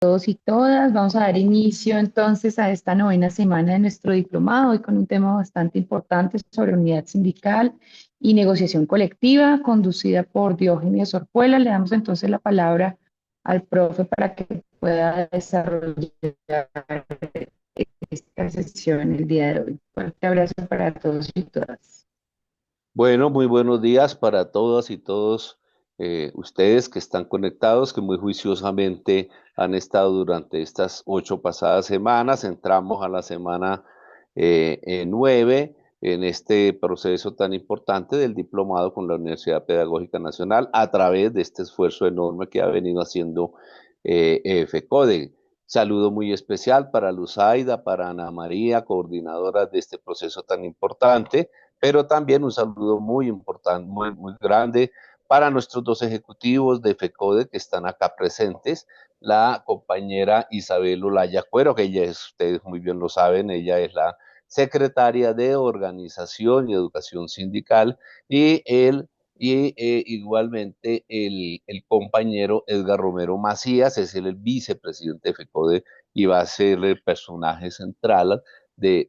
Todos y todas. Vamos a dar inicio entonces a esta novena semana de nuestro diplomado, hoy con un tema bastante importante sobre unidad sindical y negociación colectiva, conducida por Diógenes Orjuela. Le damos entonces la palabra al profe para que pueda desarrollar esta sesión el día de hoy. Fuerte abrazo para todos y todas. Bueno, muy buenos días para todas y todos ustedes que están conectados, que muy juiciosamente han estado durante estas 8 pasadas semanas. Entramos a la semana 9 en este proceso tan importante del diplomado con la Universidad Pedagógica Nacional a través de este esfuerzo enorme que ha venido haciendo FECODE. Saludo muy especial para Luzaida, para Ana María, coordinadoras de este proceso tan importante, pero también un saludo muy importante, muy grande para nuestros dos ejecutivos de FECODE que están acá presentes, la compañera Isabel Olaya Cuero, que ella es, ustedes muy bien lo saben, ella es la secretaria de Organización y Educación Sindical, y igualmente el compañero Edgar Romero Macías, es el vicepresidente de FECODE y va a ser el personaje central de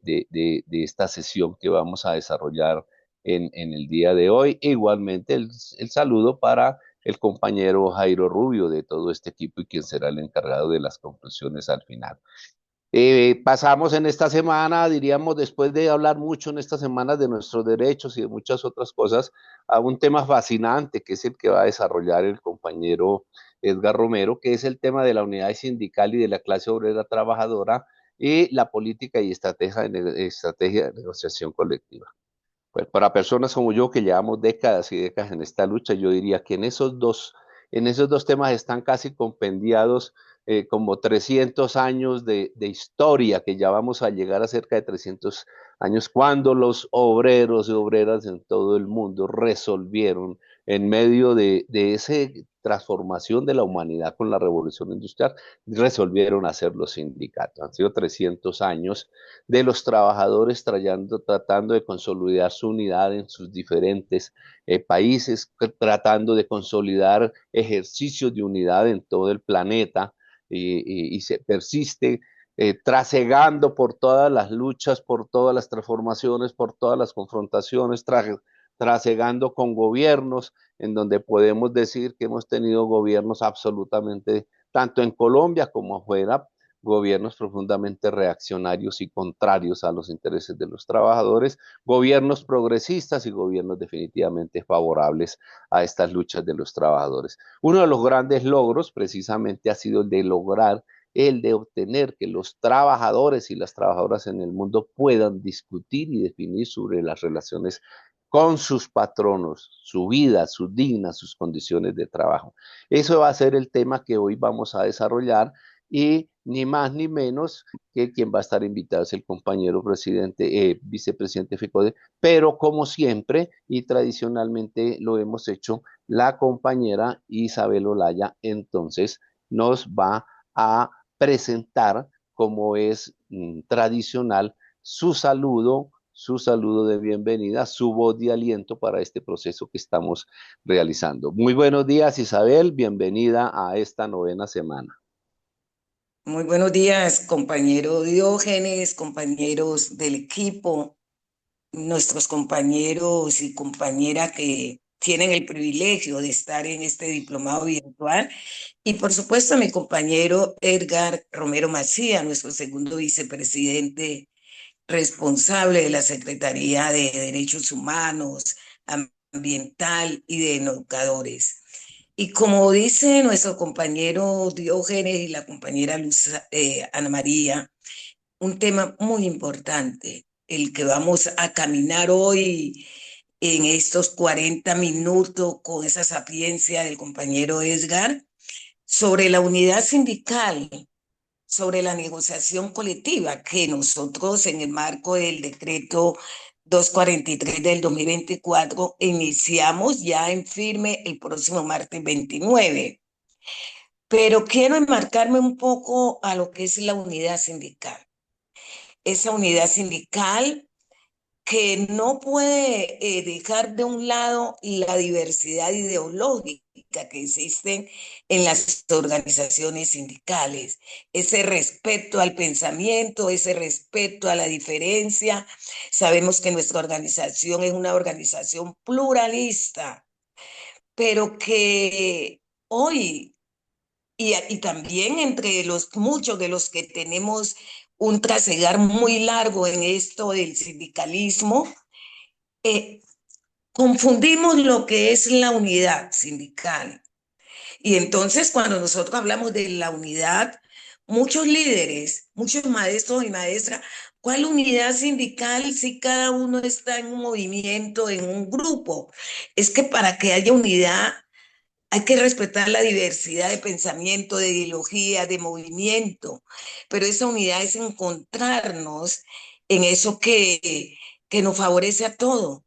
esta sesión que vamos a desarrollar en el día de hoy. E igualmente el saludo para el compañero Jairo Rubio de todo este equipo y quien será el encargado de las conclusiones al final. Pasamos en esta semana, diríamos, después de hablar mucho en estas semanas de nuestros derechos y de muchas otras cosas, a un tema fascinante que es el que va a desarrollar el compañero Edgar Romero, que es el tema de la unidad sindical y de la clase obrera trabajadora y la política y estrategia de negociación colectiva. Pues para personas como yo que llevamos décadas y décadas en esta lucha, yo diría que en esos dos temas están casi compendiados como 300 años de historia, que ya vamos a llegar a cerca de 300 años, cuando los obreros y obreras en todo el mundo resolvieron en medio de esa transformación de la humanidad con la revolución industrial, resolvieron hacer los sindicatos. Han sido 300 años de los trabajadores tratando de consolidar su unidad en sus diferentes países, tratando de consolidar ejercicios de unidad en todo el planeta y se persiste trasegando por todas las luchas, por todas las transformaciones, por todas las confrontaciones, trasegando con gobiernos en donde podemos decir que hemos tenido gobiernos absolutamente, tanto en Colombia como afuera, gobiernos profundamente reaccionarios y contrarios a los intereses de los trabajadores, gobiernos progresistas y gobiernos definitivamente favorables a estas luchas de los trabajadores. Uno de los grandes logros precisamente ha sido el de obtener que los trabajadores y las trabajadoras en el mundo puedan discutir y definir sobre las relaciones con sus patronos, su vida, sus dignas, sus condiciones de trabajo. Eso va a ser el tema que hoy vamos a desarrollar y ni más ni menos que quien va a estar invitado es el compañero presidente, vicepresidente FECODE, pero como siempre y tradicionalmente lo hemos hecho, la compañera Isabel Olaya entonces nos va a presentar, como es tradicional, su saludo de bienvenida, su voz de aliento para este proceso que estamos realizando. Muy buenos días, Isabel, bienvenida a esta novena semana. Muy buenos días, compañero Diógenes, compañeros del equipo, nuestros compañeros y compañeras que tienen el privilegio de estar en este diplomado virtual. Y por supuesto, a mi compañero Edgar Romero Macía, nuestro segundo vicepresidente responsable de la Secretaría de Derechos Humanos, Ambiental y de Educadores. Y como dice nuestro compañero Diógenes y la compañera Ana María, un tema muy importante, el que vamos a caminar hoy en estos 40 minutos con esa sapiencia del compañero Edgar, sobre la unidad sindical, sobre la negociación colectiva, que nosotros en el marco del decreto 243 del 2024 iniciamos ya en firme el próximo martes 29. Pero quiero enmarcarme un poco a lo que es la unidad sindical. Esa unidad sindical que no puede dejar de un lado la diversidad ideológica que existe en las organizaciones sindicales. Ese respeto al pensamiento, ese respeto a la diferencia. Sabemos que nuestra organización es una organización pluralista, pero que hoy, y también entre los muchos de los que tenemos un trasegar muy largo en esto del sindicalismo, eh, confundimos lo que es la unidad sindical. Y entonces cuando nosotros hablamos de la unidad, muchos líderes, muchos maestros y maestras, ¿cuál unidad sindical si cada uno está en un movimiento, en un grupo? Es que para que haya unidad hay que respetar la diversidad de pensamiento, de ideología, de movimiento, pero esa unidad es encontrarnos en eso que nos favorece a todos,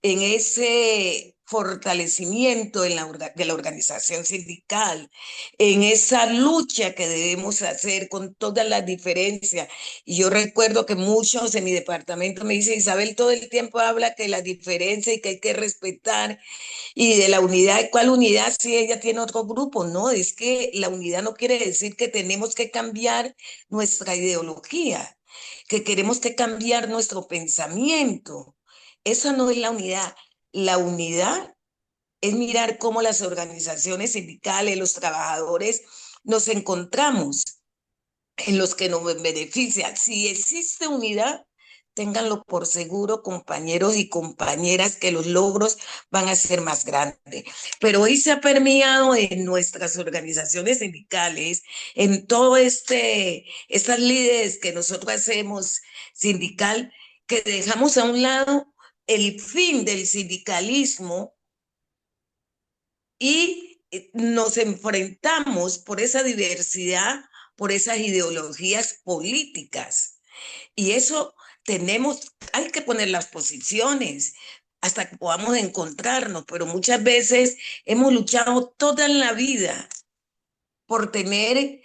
en ese fortalecimiento de la organización sindical, en esa lucha que debemos hacer con todas las diferencias. Y yo recuerdo que muchos en mi departamento me dicen, Isabel todo el tiempo habla que la diferencia y que hay que respetar, y de la unidad, ¿cuál unidad si ella tiene otro grupo? No, es que la unidad no quiere decir que tenemos que cambiar nuestra ideología, que queremos que cambiar nuestro pensamiento. Eso no es la unidad. La unidad es mirar cómo las organizaciones sindicales, los trabajadores, nos encontramos en los que nos beneficia. Si existe unidad, ténganlo por seguro, compañeros y compañeras, que los logros van a ser más grandes. Pero hoy se ha permeado en nuestras organizaciones sindicales, en todo estas líderes que nosotros hacemos sindical, que dejamos a un lado el fin del sindicalismo y nos enfrentamos por esa diversidad, por esas ideologías políticas. Y eso hay que poner las posiciones hasta que podamos encontrarnos, pero muchas veces hemos luchado toda la vida por tener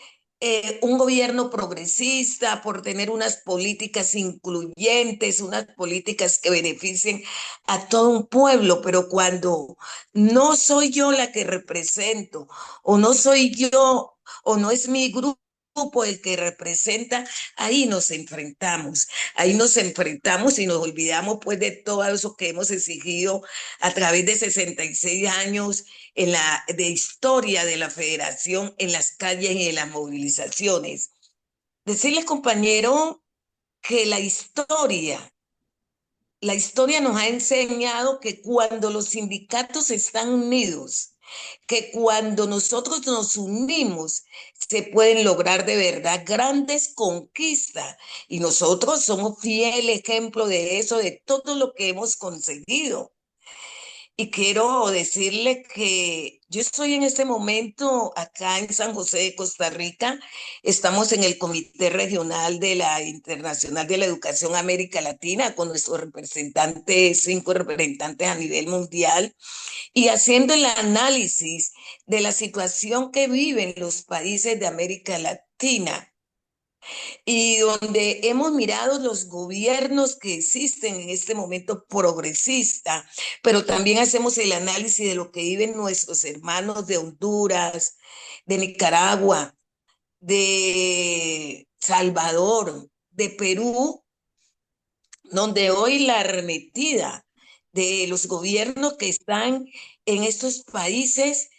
un gobierno progresista, por tener unas políticas incluyentes, unas políticas que beneficien a todo un pueblo, pero cuando no soy yo la que represento, o no soy yo, o no es mi grupo el que representa, ahí nos enfrentamos y nos olvidamos pues de todo eso que hemos exigido a través de 66 años de historia de la federación en las calles y en las movilizaciones. Decirles, compañero, que la historia nos ha enseñado que cuando los sindicatos están unidos, que cuando nosotros nos unimos, se pueden lograr de verdad grandes conquistas. Y nosotros somos fiel ejemplo de eso, de todo lo que hemos conseguido. Y quiero decirle que yo estoy en este momento acá en San José de Costa Rica. Estamos en el Comité Regional de la Internacional de la Educación América Latina con nuestros representantes, 5 representantes a nivel mundial, y haciendo el análisis de la situación que viven los países de América Latina, y donde hemos mirado los gobiernos que existen en este momento progresista, pero también hacemos el análisis de lo que viven nuestros hermanos de Honduras, de Nicaragua, de Salvador, de Perú, donde hoy la arremetida de los gobiernos que están en estos países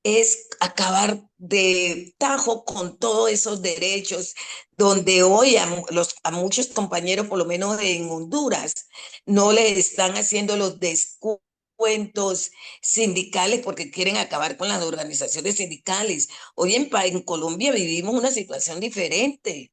es acabar de tajo con todos esos derechos, donde hoy a muchos compañeros, por lo menos en Honduras, no le están haciendo los descuentos sindicales porque quieren acabar con las organizaciones sindicales. Hoy en Colombia vivimos una situación diferente.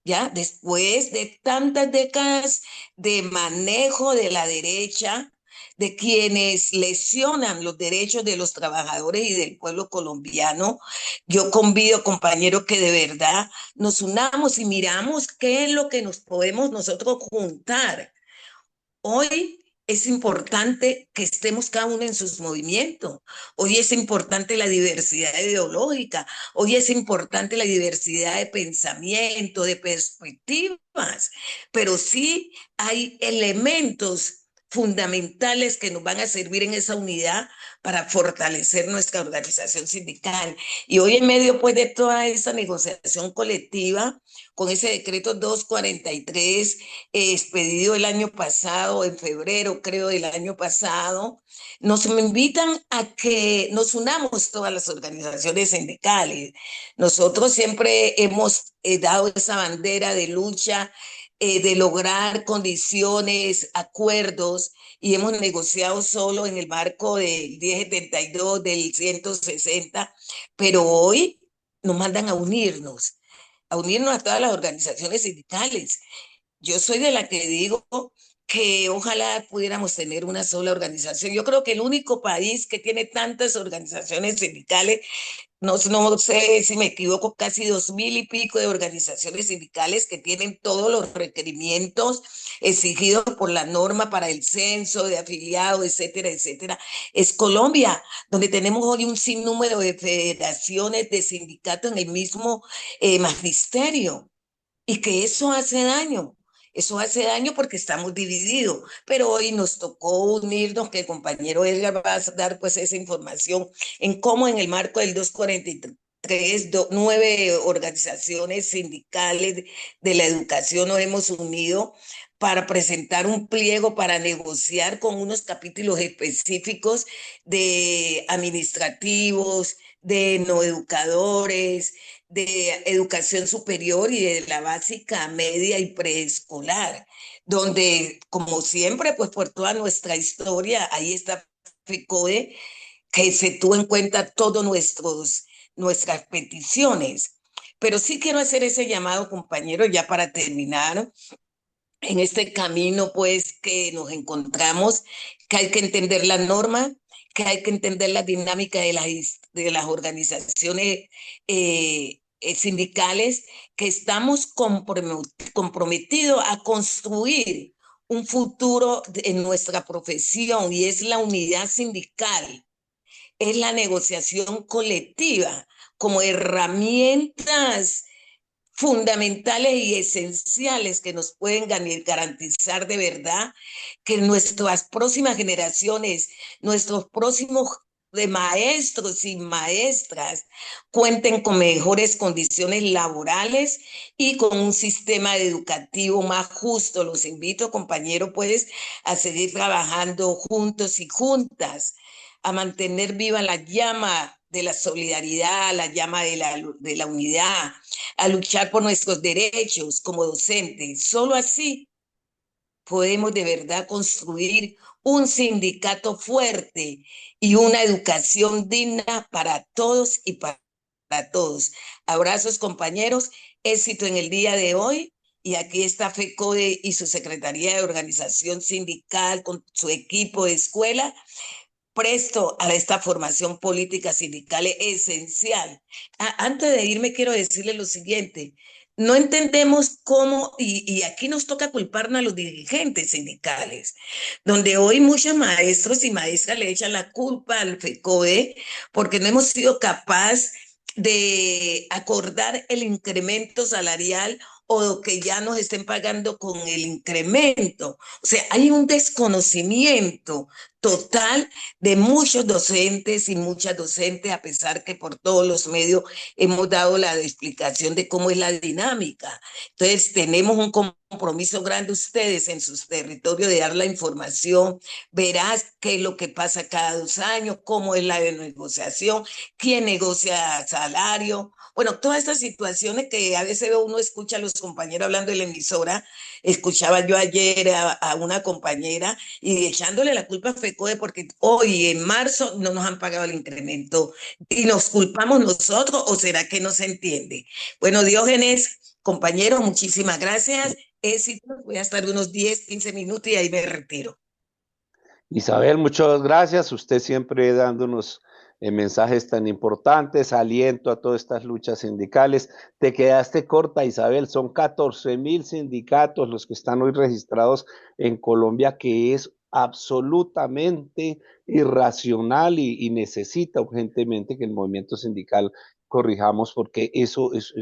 Ya después de tantas décadas de manejo de la derecha, de quienes lesionan los derechos de los trabajadores y del pueblo colombiano, yo convido, compañeros, que de verdad nos unamos y miramos qué es lo que nos podemos nosotros juntar. Hoy es importante que estemos cada uno en sus movimientos. Hoy es importante la diversidad ideológica. Hoy es importante la diversidad de pensamiento, de perspectivas. Pero sí hay elementos fundamentales que nos van a servir en esa unidad para fortalecer nuestra organización sindical. Y hoy en medio pues de toda esa negociación colectiva, con ese decreto 243 expedido el año pasado, en febrero creo del año pasado, nos invitan a que nos unamos todas las organizaciones sindicales. Nosotros siempre hemos dado esa bandera de lucha, de lograr condiciones, acuerdos, y hemos negociado solo en el marco del 1072, del 160, pero hoy nos mandan a unirnos a todas las organizaciones sindicales. Yo soy de la que digo que ojalá pudiéramos tener una sola organización. Yo creo que el único país que tiene tantas organizaciones sindicales, no sé si me equivoco, casi 2000 y pico de organizaciones sindicales que tienen todos los requerimientos exigidos por la norma para el censo de afiliados, etcétera, etcétera, es Colombia, donde tenemos hoy un sinnúmero de federaciones de sindicatos en el mismo magisterio. Y que eso hace daño porque estamos divididos, pero hoy nos tocó unirnos, que el compañero Edgar va a dar pues esa información en cómo en el marco del 243, 9 organizaciones sindicales de la educación nos hemos unido para presentar un pliego para negociar con unos capítulos específicos de administrativos, de no educadores, de educación superior y de la básica, media y preescolar, donde, como siempre, pues por toda nuestra historia, ahí está FECODE, que se tuvo en cuenta todas nuestras peticiones. Pero sí quiero hacer ese llamado, compañero, ya para terminar, en este camino, pues, que nos encontramos, que hay que entender la norma, que hay que entender la dinámica de las organizaciones sindicales, que estamos comprometidos a construir un futuro en nuestra profesión, y es la unidad sindical, es la negociación colectiva como herramientas fundamentales y esenciales que nos pueden garantizar de verdad que nuestras próximas generaciones, nuestros próximos de maestros y maestras cuenten con mejores condiciones laborales y con un sistema educativo más justo. Los invito, compañeros, pues, a seguir trabajando juntos y juntas, a mantener viva la llama de la solidaridad, la llama de la unidad, a luchar por nuestros derechos como docentes. Solo así podemos de verdad construir un sindicato fuerte y una educación digna para todos y para todos. Abrazos, compañeros, éxito en el día de hoy. Y aquí está FECODE y su Secretaría de Organización Sindical con su equipo de escuela presto a esta formación política sindical esencial. Antes de irme, quiero decirle lo siguiente. No entendemos cómo, y aquí nos toca culparnos a los dirigentes sindicales, donde hoy muchos maestros y maestras le echan la culpa al FECODE porque no hemos sido capaces de acordar el incremento salarial o que ya nos estén pagando con el incremento. O sea, hay un desconocimiento total de muchos docentes y muchas docentes, a pesar que por todos los medios hemos dado la explicación de cómo es la dinámica. Entonces, tenemos un compromiso grande ustedes en sus territorios de dar la información, verás qué es lo que pasa cada 2 años, cómo es la negociación, quién negocia salario. Bueno, todas estas situaciones que a veces uno escucha a los compañeros hablando de la emisora. Escuchaba yo ayer a una compañera y echándole la culpa a FECODE porque hoy en marzo no nos han pagado el incremento y nos culpamos nosotros, o será que no se entiende. Bueno, Diógenes, compañeros, muchísimas gracias. Éxito, voy a estar unos 10, 15 minutos y ahí me retiro. Isabel, muchas gracias. Usted siempre dándonos mensajes tan importantes, aliento a todas estas luchas sindicales. Te quedaste corta, Isabel. Son 14.000 sindicatos los que están hoy registrados en Colombia, que es absolutamente irracional y necesita urgentemente que el movimiento sindical corrijamos porque eso es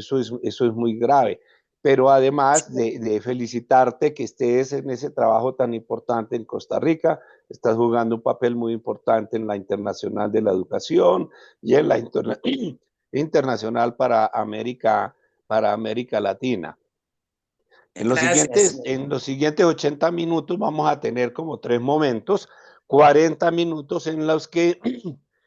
muy grave. pero además de felicitarte que estés en ese trabajo tan importante en Costa Rica, estás jugando un papel muy importante en la internacional de la educación y en la internacional para América Latina. Gracias. En los siguientes 80 minutos vamos a tener como tres momentos, 40 minutos en los que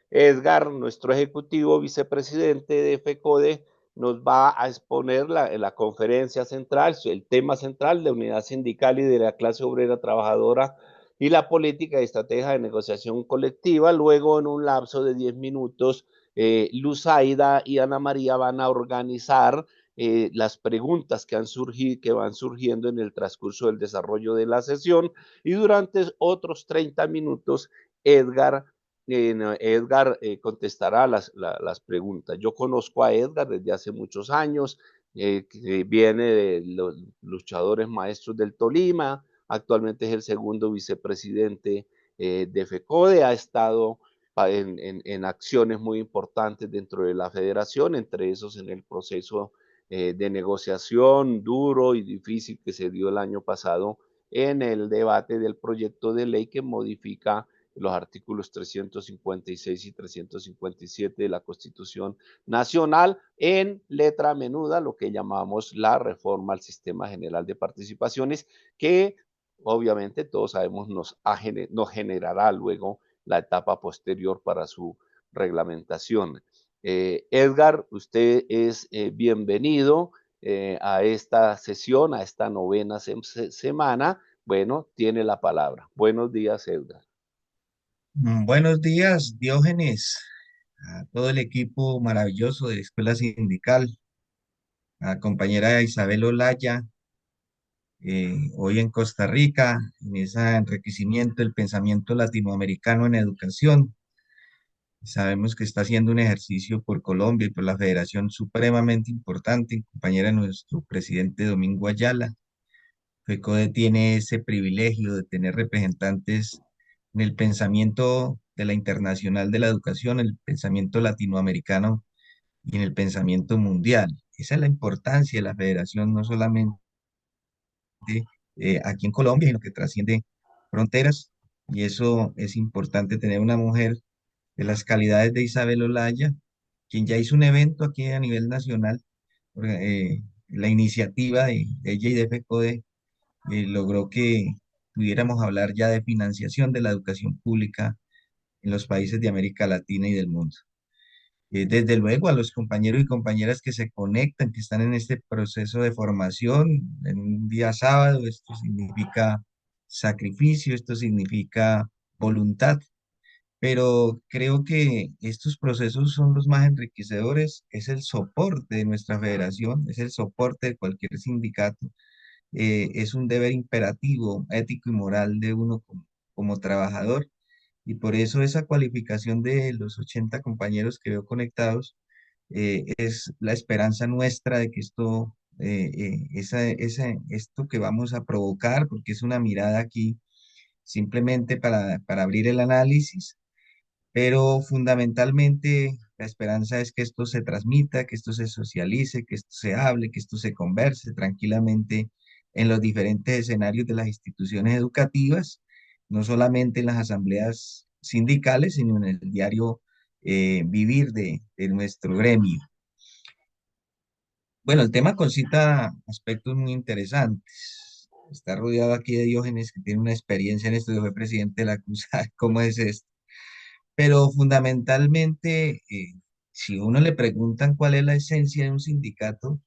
Edgar, nuestro ejecutivo vicepresidente de FECODE, nos va a exponer la conferencia central, el tema central de unidad sindical y de la clase obrera trabajadora y la política y estrategia de negociación colectiva. Luego, en un lapso de 10 minutos, Luzaida y Ana María van a organizar las preguntas que van surgiendo en el transcurso del desarrollo de la sesión y durante otros 30 minutos Edgar contestará las preguntas. Yo conozco a Edgar desde hace muchos años, que viene de los luchadores maestros del Tolima, actualmente es el segundo vicepresidente de FECODE, ha estado en acciones muy importantes dentro de la federación, entre esos en el proceso de negociación duro y difícil que se dio el año pasado en el debate del proyecto de ley que modifica los artículos 356 y 357 de la Constitución Nacional en letra menuda, lo que llamamos la reforma al sistema general de participaciones, que obviamente todos sabemos nos generará luego la etapa posterior para su reglamentación. Edgar, usted es bienvenido a esta sesión, a esta novena semana. Bueno, tiene la palabra. Buenos días, Edgar. Buenos días, Diógenes, a todo el equipo maravilloso de Escuela Sindical, a la compañera Isabel Olaya, hoy en Costa Rica, en ese enriquecimiento del pensamiento latinoamericano en educación. Sabemos que está haciendo un ejercicio por Colombia y por la Federación supremamente importante, compañera de nuestro presidente Domingo Ayala. FECODE tiene ese privilegio de tener representantes en el pensamiento de la internacional de la educación, el pensamiento latinoamericano y en el pensamiento mundial. Esa es la importancia de la federación, no solamente aquí en Colombia, sino que trasciende fronteras. Y eso es importante tener una mujer de las calidades de Isabel Olaya, quien ya hizo un evento aquí a nivel nacional. La iniciativa de ella y de FECODE logró que pudiéramos hablar ya de financiación de la educación pública en los países de América Latina y del mundo. Desde luego a los compañeros y compañeras que se conectan, que están en este proceso de formación en un día sábado, esto significa sacrificio, esto significa voluntad, pero creo que estos procesos son los más enriquecedores, es el soporte de nuestra federación, es el soporte de cualquier sindicato, es un deber imperativo, ético y moral de uno como trabajador. Y por eso esa cualificación de los 80 compañeros que veo conectados es la esperanza nuestra de que esto que vamos a provocar, porque es una mirada aquí simplemente para abrir el análisis, pero fundamentalmente la esperanza es que esto se transmita, que esto se socialice, que esto se hable, que esto se converse tranquilamente en los diferentes escenarios de las instituciones educativas, no solamente en las asambleas sindicales, sino en el diario vivir de nuestro gremio. Bueno, el tema concita aspectos muy interesantes. Está rodeado aquí de Diógenes, que tiene una experiencia en esto, que fue presidente de la Cruz. ¿Cómo es esto? Pero fundamentalmente, si uno le preguntan cuál es la esencia de un sindicato,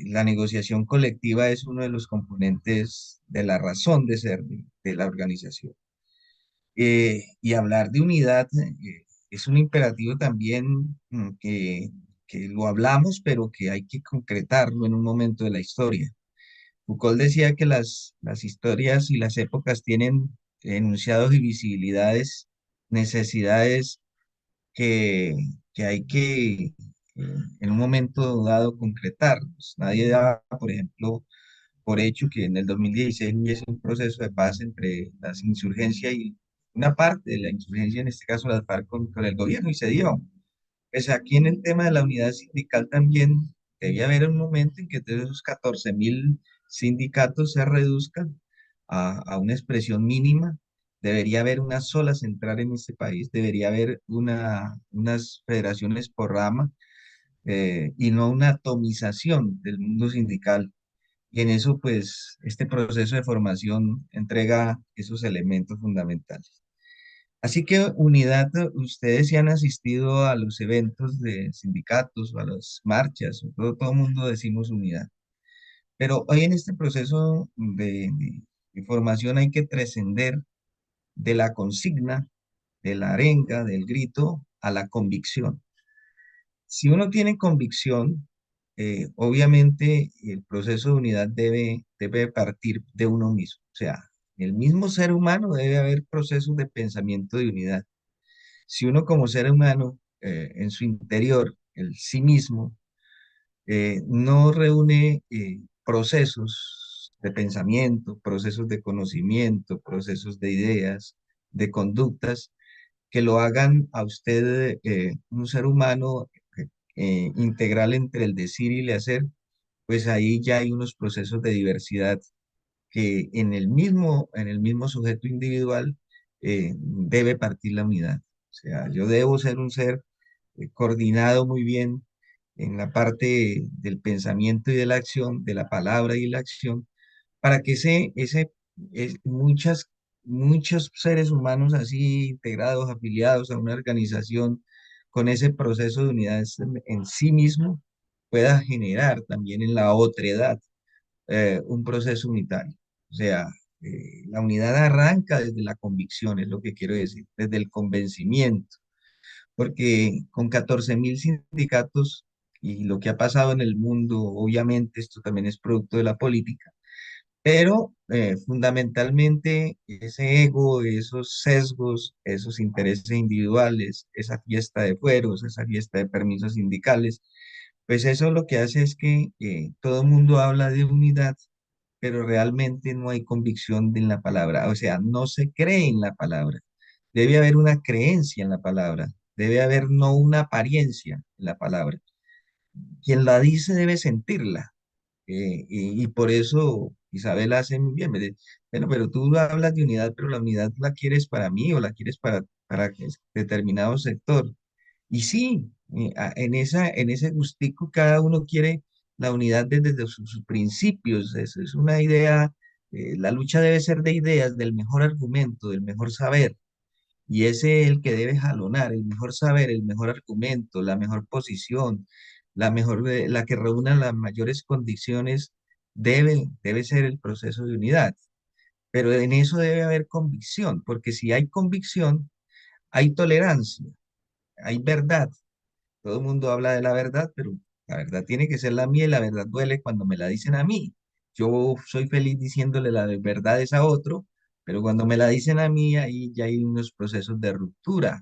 la negociación colectiva es uno de los componentes de la razón de ser de la organización. Y hablar de unidad es un imperativo también que lo hablamos, pero que hay que concretarlo en un momento de la historia. Foucault decía que las historias y las épocas tienen enunciados y visibilidades, necesidades que, que hay que en un momento dado concretarlos. Nadie da, por ejemplo, por hecho que en el 2016 hubiese un proceso de paz entre las insurgencias y una parte de la insurgencia, en este caso las FARC, con el gobierno, y se dio. Pues aquí en el tema de la unidad sindical también debe haber un momento en que de esos 14.000 sindicatos se reduzcan a una expresión mínima. Debería haber una sola central en este país, debería haber unas federaciones por rama, y no una atomización del mundo sindical. Y en eso, pues, este proceso de formación entrega esos elementos fundamentales. Así que unidad, ustedes sí han asistido a los eventos de sindicatos o a las marchas, o todo el mundo decimos unidad. Pero hoy en este proceso de formación hay que trascender de la consigna, de la arenga, del grito, a la convicción. Si uno tiene convicción, obviamente el proceso de unidad debe partir de uno mismo. O sea, el mismo ser humano debe haber procesos de pensamiento de unidad. Si uno como ser humano, en su interior, el sí mismo, no reúne procesos de pensamiento, procesos de conocimiento, procesos de ideas, de conductas, que lo hagan a usted un ser humano integral entre el decir y el hacer, pues ahí ya hay unos procesos de diversidad que en el mismo sujeto individual debe partir la unidad. O sea, yo debo ser un ser coordinado muy bien en la parte del pensamiento y de la acción, de la palabra y la acción, para que muchos seres humanos así integrados, afiliados a una organización con ese proceso de unidad en sí mismo, pueda generar también en la otredad un proceso unitario. O sea, la unidad arranca desde la convicción, es lo que quiero decir, desde el convencimiento, porque con 14.000 sindicatos y lo que ha pasado en el mundo, obviamente esto también es producto de la política, pero fundamentalmente ese ego, esos sesgos, esos intereses individuales, esa fiesta de fueros, esa fiesta de permisos sindicales, pues eso lo que hace es que todo el mundo habla de unidad, pero realmente no hay convicción en la palabra, o sea, no se cree en la palabra. Debe haber una creencia en la palabra, debe haber no una apariencia en la palabra. Quien la dice debe sentirla. Y por eso Isabel hace muy bien. Bueno, pero tú hablas de unidad, pero la unidad la quieres para mí o la quieres para determinado sector. Y sí, en ese gustico cada uno quiere la unidad desde sus principios. Es una idea, la lucha debe ser de ideas, del mejor argumento, del mejor saber. Y ese es el que debe jalonar, el mejor saber, el mejor argumento, la mejor posición, la que reúna las mayores condiciones, debe ser el proceso de unidad. Pero en eso debe haber convicción, porque si hay convicción, hay tolerancia, hay verdad. Todo el mundo habla de la verdad, pero la verdad tiene que ser la mía y la verdad duele cuando me la dicen a mí. Yo soy feliz diciéndole la verdad es a otro, pero cuando me la dicen a mí, ahí ya hay unos procesos de ruptura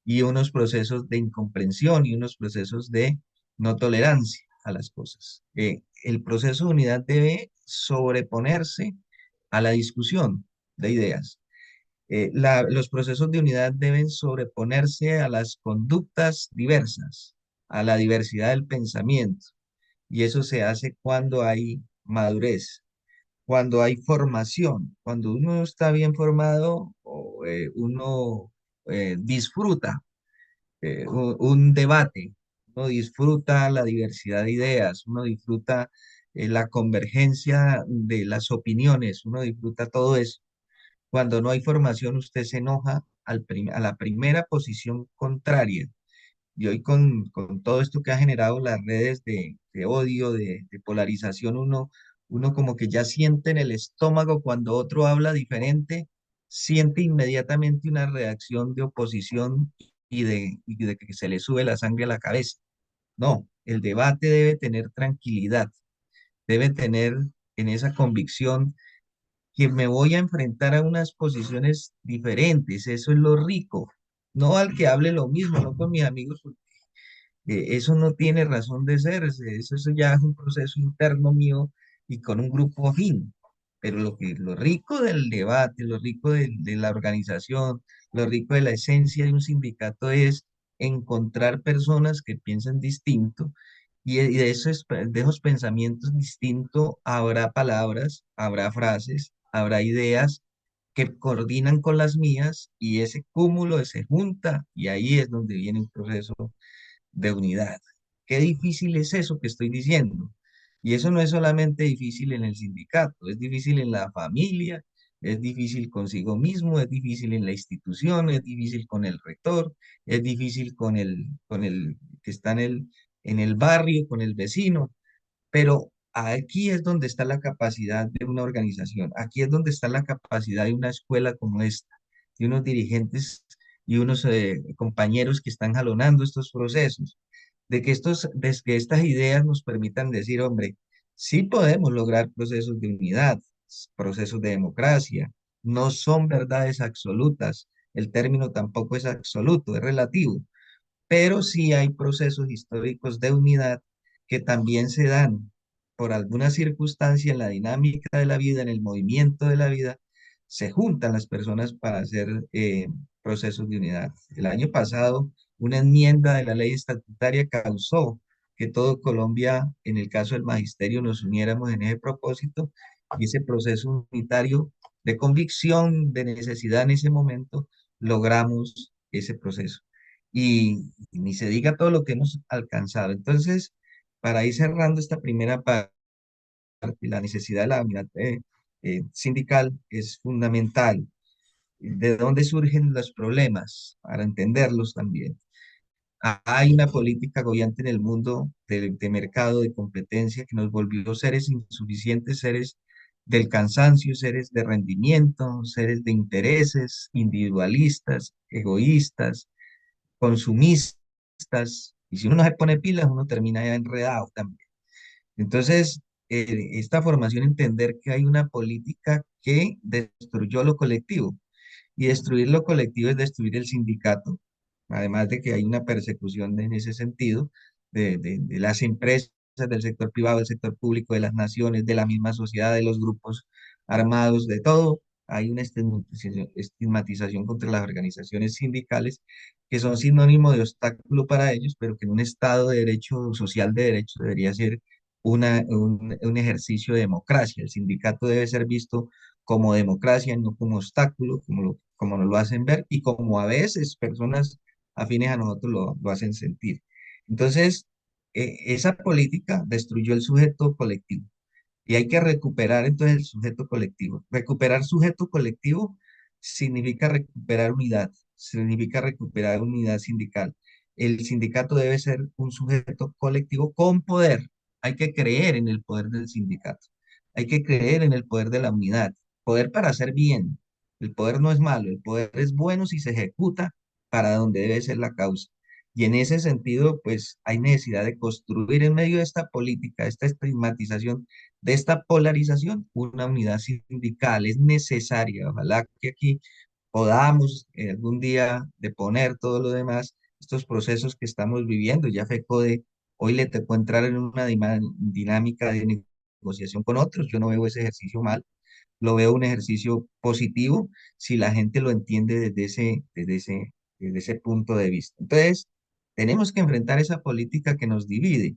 y unos procesos de incomprensión y unos procesos de no tolerancia a las cosas. El proceso de unidad debe sobreponerse a la discusión de ideas. Los procesos de unidad deben sobreponerse a las conductas diversas, a la diversidad del pensamiento. Y eso se hace cuando hay madurez, cuando hay formación, cuando uno está bien formado, uno disfruta un debate, uno disfruta la diversidad de ideas, uno disfruta la convergencia de las opiniones, uno disfruta todo eso. Cuando no hay formación, usted se enoja a la primera posición contraria. Y hoy con todo esto que ha generado las redes de odio, de polarización, uno como que ya siente en el estómago cuando otro habla diferente, siente inmediatamente una reacción de oposición y de que se le sube la sangre a la cabeza. No, el debate debe tener tranquilidad, debe tener en esa convicción que me voy a enfrentar a unas posiciones diferentes, eso es lo rico, no al que hable lo mismo, no con mis amigos, porque eso no tiene razón de ser, eso ya es un proceso interno mío y con un grupo afín. Pero lo rico del debate, lo rico de la organización, lo rico de la esencia de un sindicato es encontrar personas que piensan distinto y de esos pensamientos distintos habrá palabras, habrá frases, habrá ideas que coordinan con las mías y ese cúmulo se junta y ahí es donde viene un proceso de unidad. Qué difícil es eso que estoy diciendo. Y eso no es solamente difícil en el sindicato, es difícil en la familia, es difícil consigo mismo, es difícil en la institución, es difícil con el rector, es difícil con el que está en el barrio, con el vecino. Pero aquí es donde está la capacidad de una organización, aquí es donde está la capacidad de una escuela como esta, de unos dirigentes y unos compañeros que están jalonando estos procesos, de que estas ideas nos permitan decir, hombre, sí podemos lograr procesos de unidad, procesos de democracia, no son verdades absolutas, el término tampoco es absoluto, es relativo, pero sí hay procesos históricos de unidad que también se dan por alguna circunstancia en la dinámica de la vida, en el movimiento de la vida, se juntan las personas para hacer procesos de unidad. El año pasado, una enmienda de la ley estatutaria causó que todo Colombia, en el caso del magisterio, nos uniéramos en ese propósito y ese proceso unitario de convicción, de necesidad en ese momento, logramos ese proceso y ni se diga todo lo que hemos alcanzado. Entonces, para ir cerrando esta primera parte, la necesidad de la unidad sindical es fundamental. ¿De dónde surgen los problemas? Para entenderlos también. Hay una política agobiante en el mundo de mercado, de competencia, que nos volvió seres insuficientes, seres del cansancio, seres de rendimiento, seres de intereses, individualistas, egoístas, consumistas, y si uno no se pone pilas, uno termina ya enredado también. Entonces, esta formación, entender que hay una política que destruyó lo colectivo, y destruir lo colectivo es destruir el sindicato, además de que hay una persecución en ese sentido de las empresas, del sector privado, del sector público, de las naciones, de la misma sociedad, de los grupos armados, de todo. Hay una estigmatización contra las organizaciones sindicales que son sinónimo de obstáculo para ellos, pero que en un Estado de derecho, social de derecho, debería ser un ejercicio de democracia. El sindicato debe ser visto como democracia, no como obstáculo, como nos lo hacen ver y como a veces personas afines a nosotros lo hacen sentir. Entonces, esa política destruyó el sujeto colectivo y hay que recuperar entonces el sujeto colectivo. Recuperar sujeto colectivo significa recuperar unidad, significa recuperar unidad sindical. El sindicato debe ser un sujeto colectivo con poder. Hay que creer en el poder del sindicato. Hay que creer en el poder de la unidad. Poder para hacer bien. El poder no es malo, el poder es bueno si se ejecuta para donde debe ser la causa. Y en ese sentido, pues hay necesidad de construir en medio de esta política, esta estigmatización, de esta polarización, una unidad sindical. Es necesaria. Ojalá que aquí podamos algún día deponer todo lo demás, estos procesos que estamos viviendo. Ya FECODE hoy le tocó entrar en una dinámica de negociación con otros. Yo no veo ese ejercicio mal, lo veo un ejercicio positivo si la gente lo entiende desde ese punto de vista. Entonces, tenemos que enfrentar esa política que nos divide.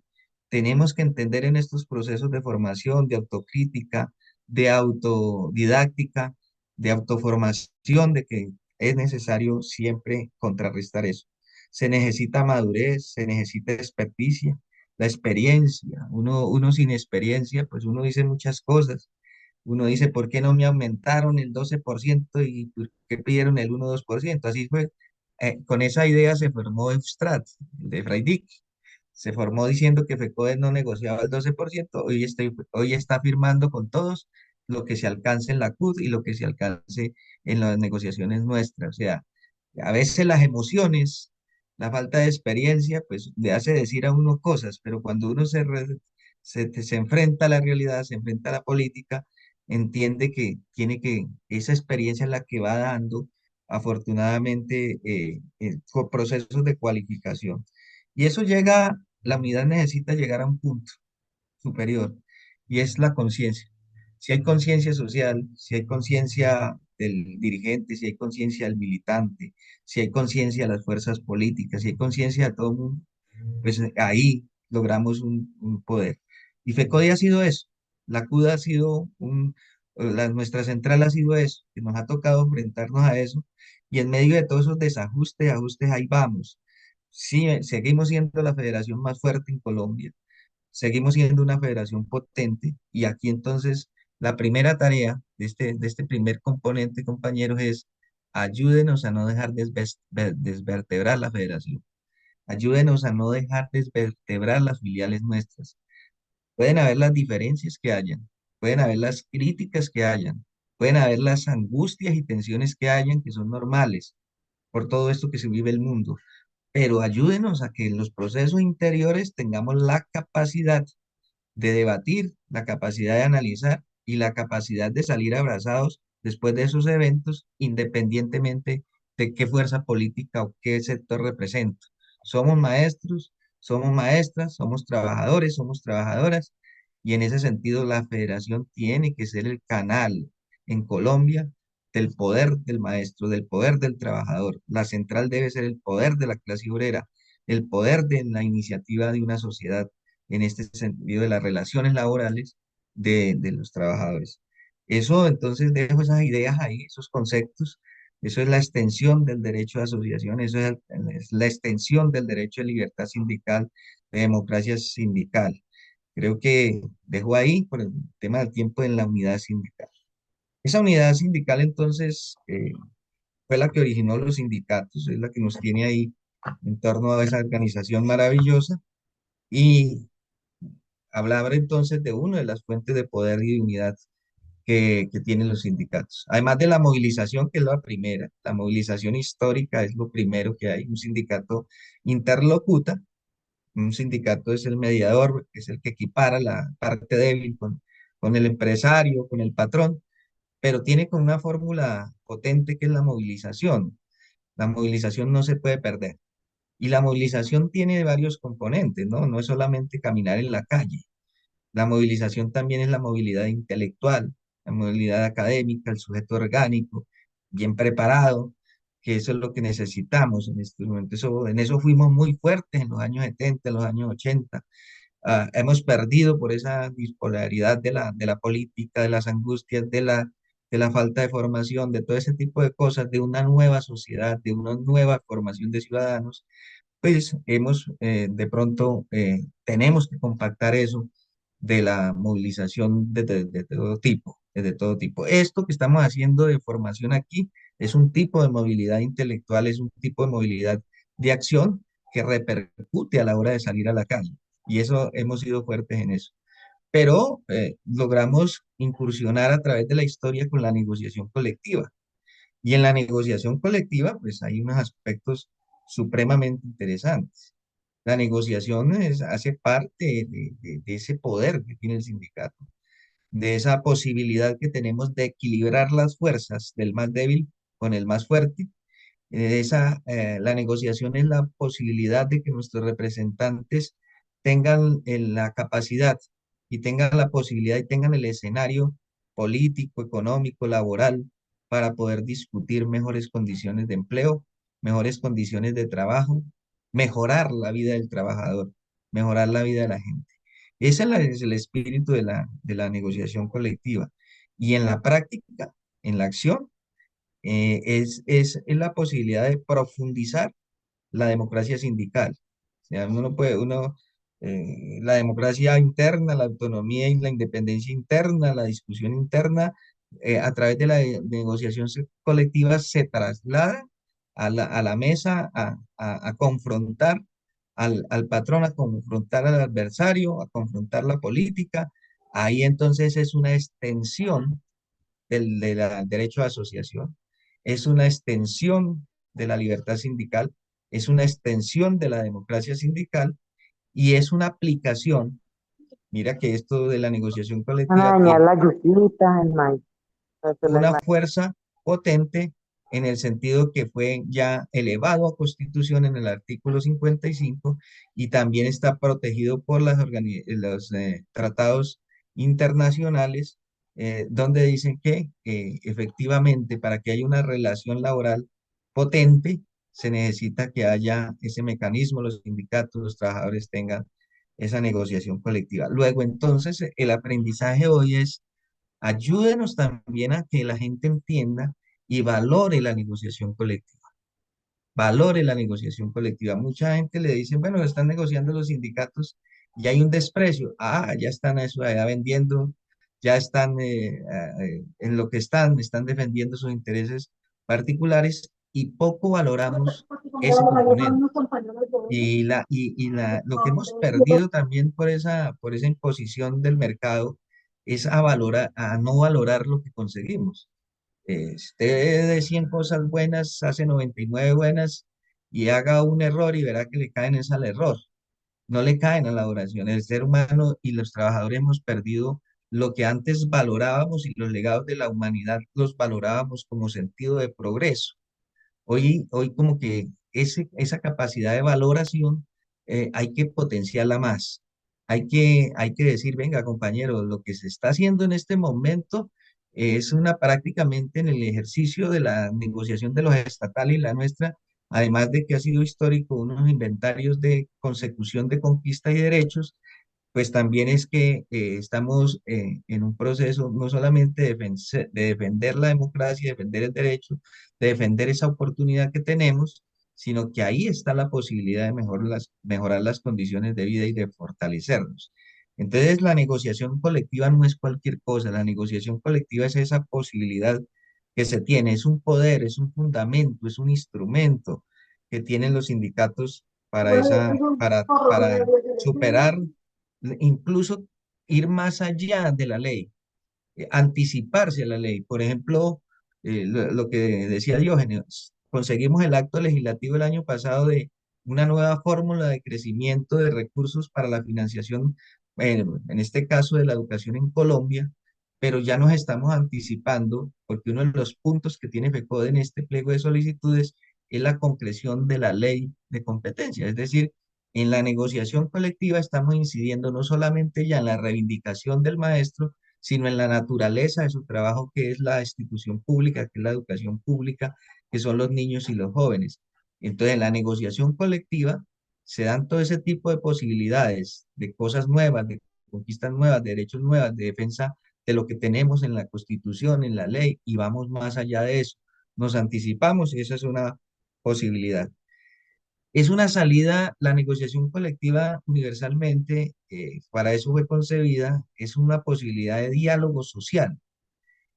Tenemos que entender en estos procesos de formación, de autocrítica, de autodidáctica, de autoformación, de que es necesario siempre contrarrestar eso. Se necesita madurez, se necesita experticia, la experiencia. Uno sin experiencia, pues uno dice muchas cosas. Uno dice, ¿por qué no me aumentaron el 12% y por qué pidieron el 1 o 2%? Así fue. Con esa idea se formó Eufstrat, de Freidik. Se formó diciendo que FECODE no negociaba el 12%. Hoy está firmando con todos lo que se alcance en la CUT y lo que se alcance en las negociaciones nuestras. O sea, a veces las emociones, la falta de experiencia, pues le hace decir a uno cosas, pero cuando uno se enfrenta a la realidad, se enfrenta a la política, entiende que esa experiencia es la que va dando, afortunadamente, con procesos de cualificación. Y eso llega, la unidad necesita llegar a un punto superior, y es la conciencia. Si hay conciencia social, si hay conciencia del dirigente, si hay conciencia del militante, si hay conciencia de las fuerzas políticas, si hay conciencia de todo el mundo, pues ahí logramos un poder. Y FECODE ha sido eso, la CUDA ha sido nuestra central ha sido eso, que nos ha tocado enfrentarnos a eso, y en medio de todos esos desajustes, ajustes, ahí vamos. Sí, seguimos siendo la federación más fuerte en Colombia, seguimos siendo una federación potente, y aquí entonces la primera tarea de este primer componente, compañeros, es ayúdenos a no dejar desvertebrar la federación. Ayúdenos a no dejar desvertebrar las filiales nuestras. Pueden haber las diferencias que hayan, pueden haber las críticas que hayan, pueden haber las angustias y tensiones que hayan, que son normales por todo esto que se vive el mundo, pero ayúdenos a que en los procesos interiores tengamos la capacidad de debatir, la capacidad de analizar y la capacidad de salir abrazados después de esos eventos, independientemente de qué fuerza política o qué sector representa. Somos maestros, somos maestras, somos trabajadores, somos trabajadoras, y en ese sentido la federación tiene que ser el canal en Colombia del poder del maestro, del poder del trabajador. La central debe ser el poder de la clase obrera, el poder de la iniciativa de una sociedad en este sentido de las relaciones laborales de los trabajadores. Eso entonces dejo esas ideas ahí, esos conceptos, eso es la extensión del derecho de asociación, eso es la extensión del derecho de libertad sindical, de democracia sindical. Creo que dejo ahí por el tema del tiempo en la unidad sindical. Esa unidad sindical entonces fue la que originó los sindicatos, es la que nos tiene ahí en torno a esa organización maravillosa, y hablaba entonces de una de las fuentes de poder y de unidad que tienen los sindicatos. Además de la movilización, que es la primera, la movilización histórica es lo primero que hay. Un sindicato interlocuta, un sindicato es el mediador, es el que equipara la parte débil con el empresario, con el patrón, pero tiene con una fórmula potente que es la movilización. La movilización no se puede perder. Y la movilización tiene varios componentes, ¿no? No es solamente caminar en la calle. La movilización también es la movilidad intelectual, la movilidad académica, el sujeto orgánico, bien preparado, que eso es lo que necesitamos en este momento. En eso fuimos muy fuertes en los años 70, en los años 80. Hemos perdido por esa bipolaridad de la política, de las angustias, de la falta de formación, de todo ese tipo de cosas, de una nueva sociedad, de una nueva formación de ciudadanos. Pues hemos, de pronto, tenemos que compactar eso de la movilización de todo tipo, de todo tipo. Esto que estamos haciendo de formación aquí es un tipo de movilidad intelectual, es un tipo de movilidad de acción que repercute a la hora de salir a la calle. Y eso hemos sido fuertes en eso. Pero logramos incursionar a través de la historia con la negociación colectiva. Y en la negociación colectiva, pues hay unos aspectos supremamente interesantes. La negociación hace parte de ese poder que tiene el sindicato, de esa posibilidad que tenemos de equilibrar las fuerzas del más débil con el más fuerte. La negociación es la posibilidad de que nuestros representantes tengan la capacidad y tengan la posibilidad y tengan el escenario político, económico, laboral para poder discutir mejores condiciones de empleo, mejores condiciones de trabajo, mejorar la vida del trabajador, mejorar la vida de la gente. Ese es el espíritu de la negociación colectiva. Y en la práctica, en la acción, es la posibilidad de profundizar la democracia sindical. O sea, uno no puede, la democracia interna, la autonomía y la independencia interna, la discusión interna, a través de la negociación colectiva se traslada a la mesa a confrontar al patrón, a confrontar al adversario, a confrontar la política. Ahí entonces es una extensión del derecho a asociación, es una extensión de la libertad sindical, es una extensión de la democracia sindical y es una aplicación. Mira que esto de la negociación Van a colectiva dañar tiene las yuquitas, el maíz. una fuerza potente en el sentido que fue ya elevado a Constitución en el artículo 55 y también está protegido por los tratados internacionales, donde dicen que efectivamente para que haya una relación laboral potente se necesita que haya ese mecanismo, los sindicatos, los trabajadores tengan esa negociación colectiva. Luego, entonces, el aprendizaje hoy es: ayúdenos también a que la gente entienda y valore la negociación colectiva. Valore la negociación colectiva. Mucha gente le dice, bueno, están negociando los sindicatos y hay un desprecio. Ah, ya están a eso allá vendiendo, ya están en lo que están defendiendo sus intereses particulares y poco valoramos ese componente. Lo que hemos perdido también por esa imposición del mercado es a no valorar lo que conseguimos. Usted de 100 cosas buenas hace 99 buenas y haga un error y verá que le caen es al error, no le caen a la oración. El ser humano y los trabajadores hemos perdido lo que antes valorábamos y los legados de la humanidad los valorábamos como sentido de progreso. Hoy como que esa capacidad de valoración hay que potenciarla más. Hay que decir, venga, compañero, lo que se está haciendo en este momento es una prácticamente en el ejercicio de la negociación de los estatales y la nuestra, además de que ha sido histórico unos inventarios de consecución de conquistas y derechos, pues también es que estamos en un proceso no solamente de defender la democracia, defender el derecho, de defender esa oportunidad que tenemos, sino que ahí está la posibilidad de mejorar las condiciones de vida y de fortalecernos. Entonces, la negociación colectiva no es cualquier cosa, la negociación colectiva es esa posibilidad que se tiene, es un poder, es un fundamento, es un instrumento que tienen los sindicatos para superar, incluso ir más allá de la ley, anticiparse a la ley. Por ejemplo, lo que decía Diógenes, conseguimos el acto legislativo el año pasado de una nueva fórmula de crecimiento de recursos para la financiación, en este caso de la educación en Colombia, pero ya nos estamos anticipando porque uno de los puntos que tiene FECODE en este pliego de solicitudes es la concreción de la ley de competencia, es decir, en la negociación colectiva estamos incidiendo no solamente ya en la reivindicación del maestro, sino en la naturaleza de su trabajo, que es la institución pública, que es la educación pública, que son los niños y los jóvenes. Entonces, en la negociación colectiva se dan todo ese tipo de posibilidades, de cosas nuevas, de conquistas nuevas, de derechos nuevos, de defensa de lo que tenemos en la Constitución, en la ley, y vamos más allá de eso. Nos anticipamos y esa es una posibilidad. Es una salida, la negociación colectiva universalmente, para eso fue concebida, es una posibilidad de diálogo social.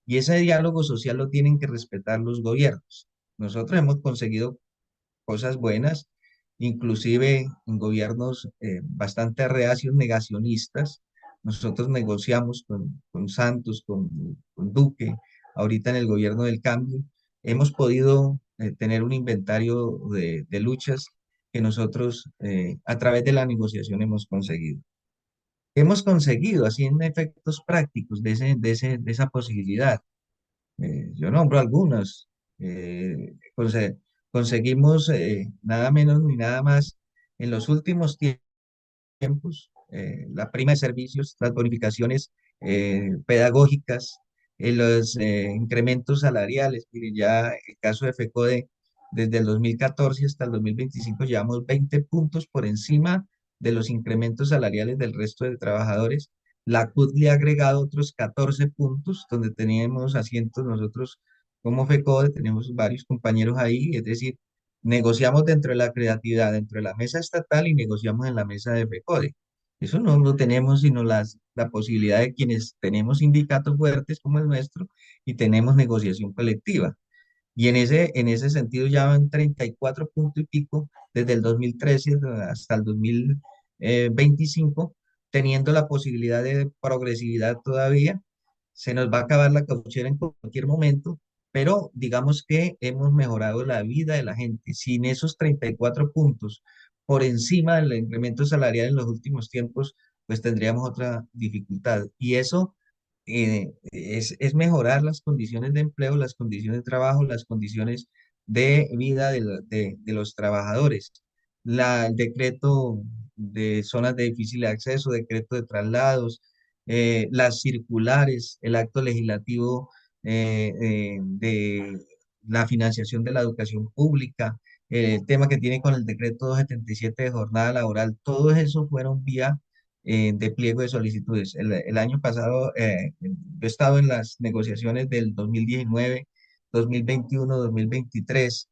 Y ese diálogo social lo tienen que respetar los gobiernos. Nosotros hemos conseguido cosas buenas, inclusive en gobiernos bastante reacios, negacionistas. Nosotros negociamos con Santos, con Duque, ahorita en el gobierno del cambio. Hemos podido tener un inventario de luchas que nosotros a través de la negociación hemos conseguido. Hemos conseguido así en efectos prácticos de esa posibilidad. Yo nombro algunos. Conseguimos nada menos ni nada más en los últimos tiempos, la prima de servicios, las bonificaciones pedagógicas, los incrementos salariales. Miren, ya el caso de FECODE, desde el 2014 hasta el 2025 llevamos 20 puntos por encima de los incrementos salariales del resto de trabajadores. La CUT le ha agregado otros 14 puntos, donde teníamos asientos nosotros como FECODE, tenemos varios compañeros ahí, es decir, negociamos dentro de la creatividad, dentro de la mesa estatal y negociamos en la mesa de FECODE. Eso no lo tenemos, sino la posibilidad de quienes tenemos sindicatos fuertes como el nuestro y tenemos negociación colectiva. Y en ese sentido ya van 34 puntos y pico desde el 2013 hasta el 2025, teniendo la posibilidad de progresividad todavía. Se nos va a acabar la cauchera en cualquier momento, pero digamos que hemos mejorado la vida de la gente. Sin esos 34 puntos por encima del incremento salarial en los últimos tiempos, pues tendríamos otra dificultad. Y eso es mejorar las condiciones de empleo, las condiciones de trabajo, las condiciones de vida de los trabajadores. El decreto de zonas de difícil acceso, decreto de traslados, las circulares, el acto legislativo de la financiación de la educación pública, el tema que tiene con el decreto 277 de jornada laboral, todo eso fueron vía de pliego de solicitudes. El año pasado yo he estado en las negociaciones del 2019, 2021, 2023,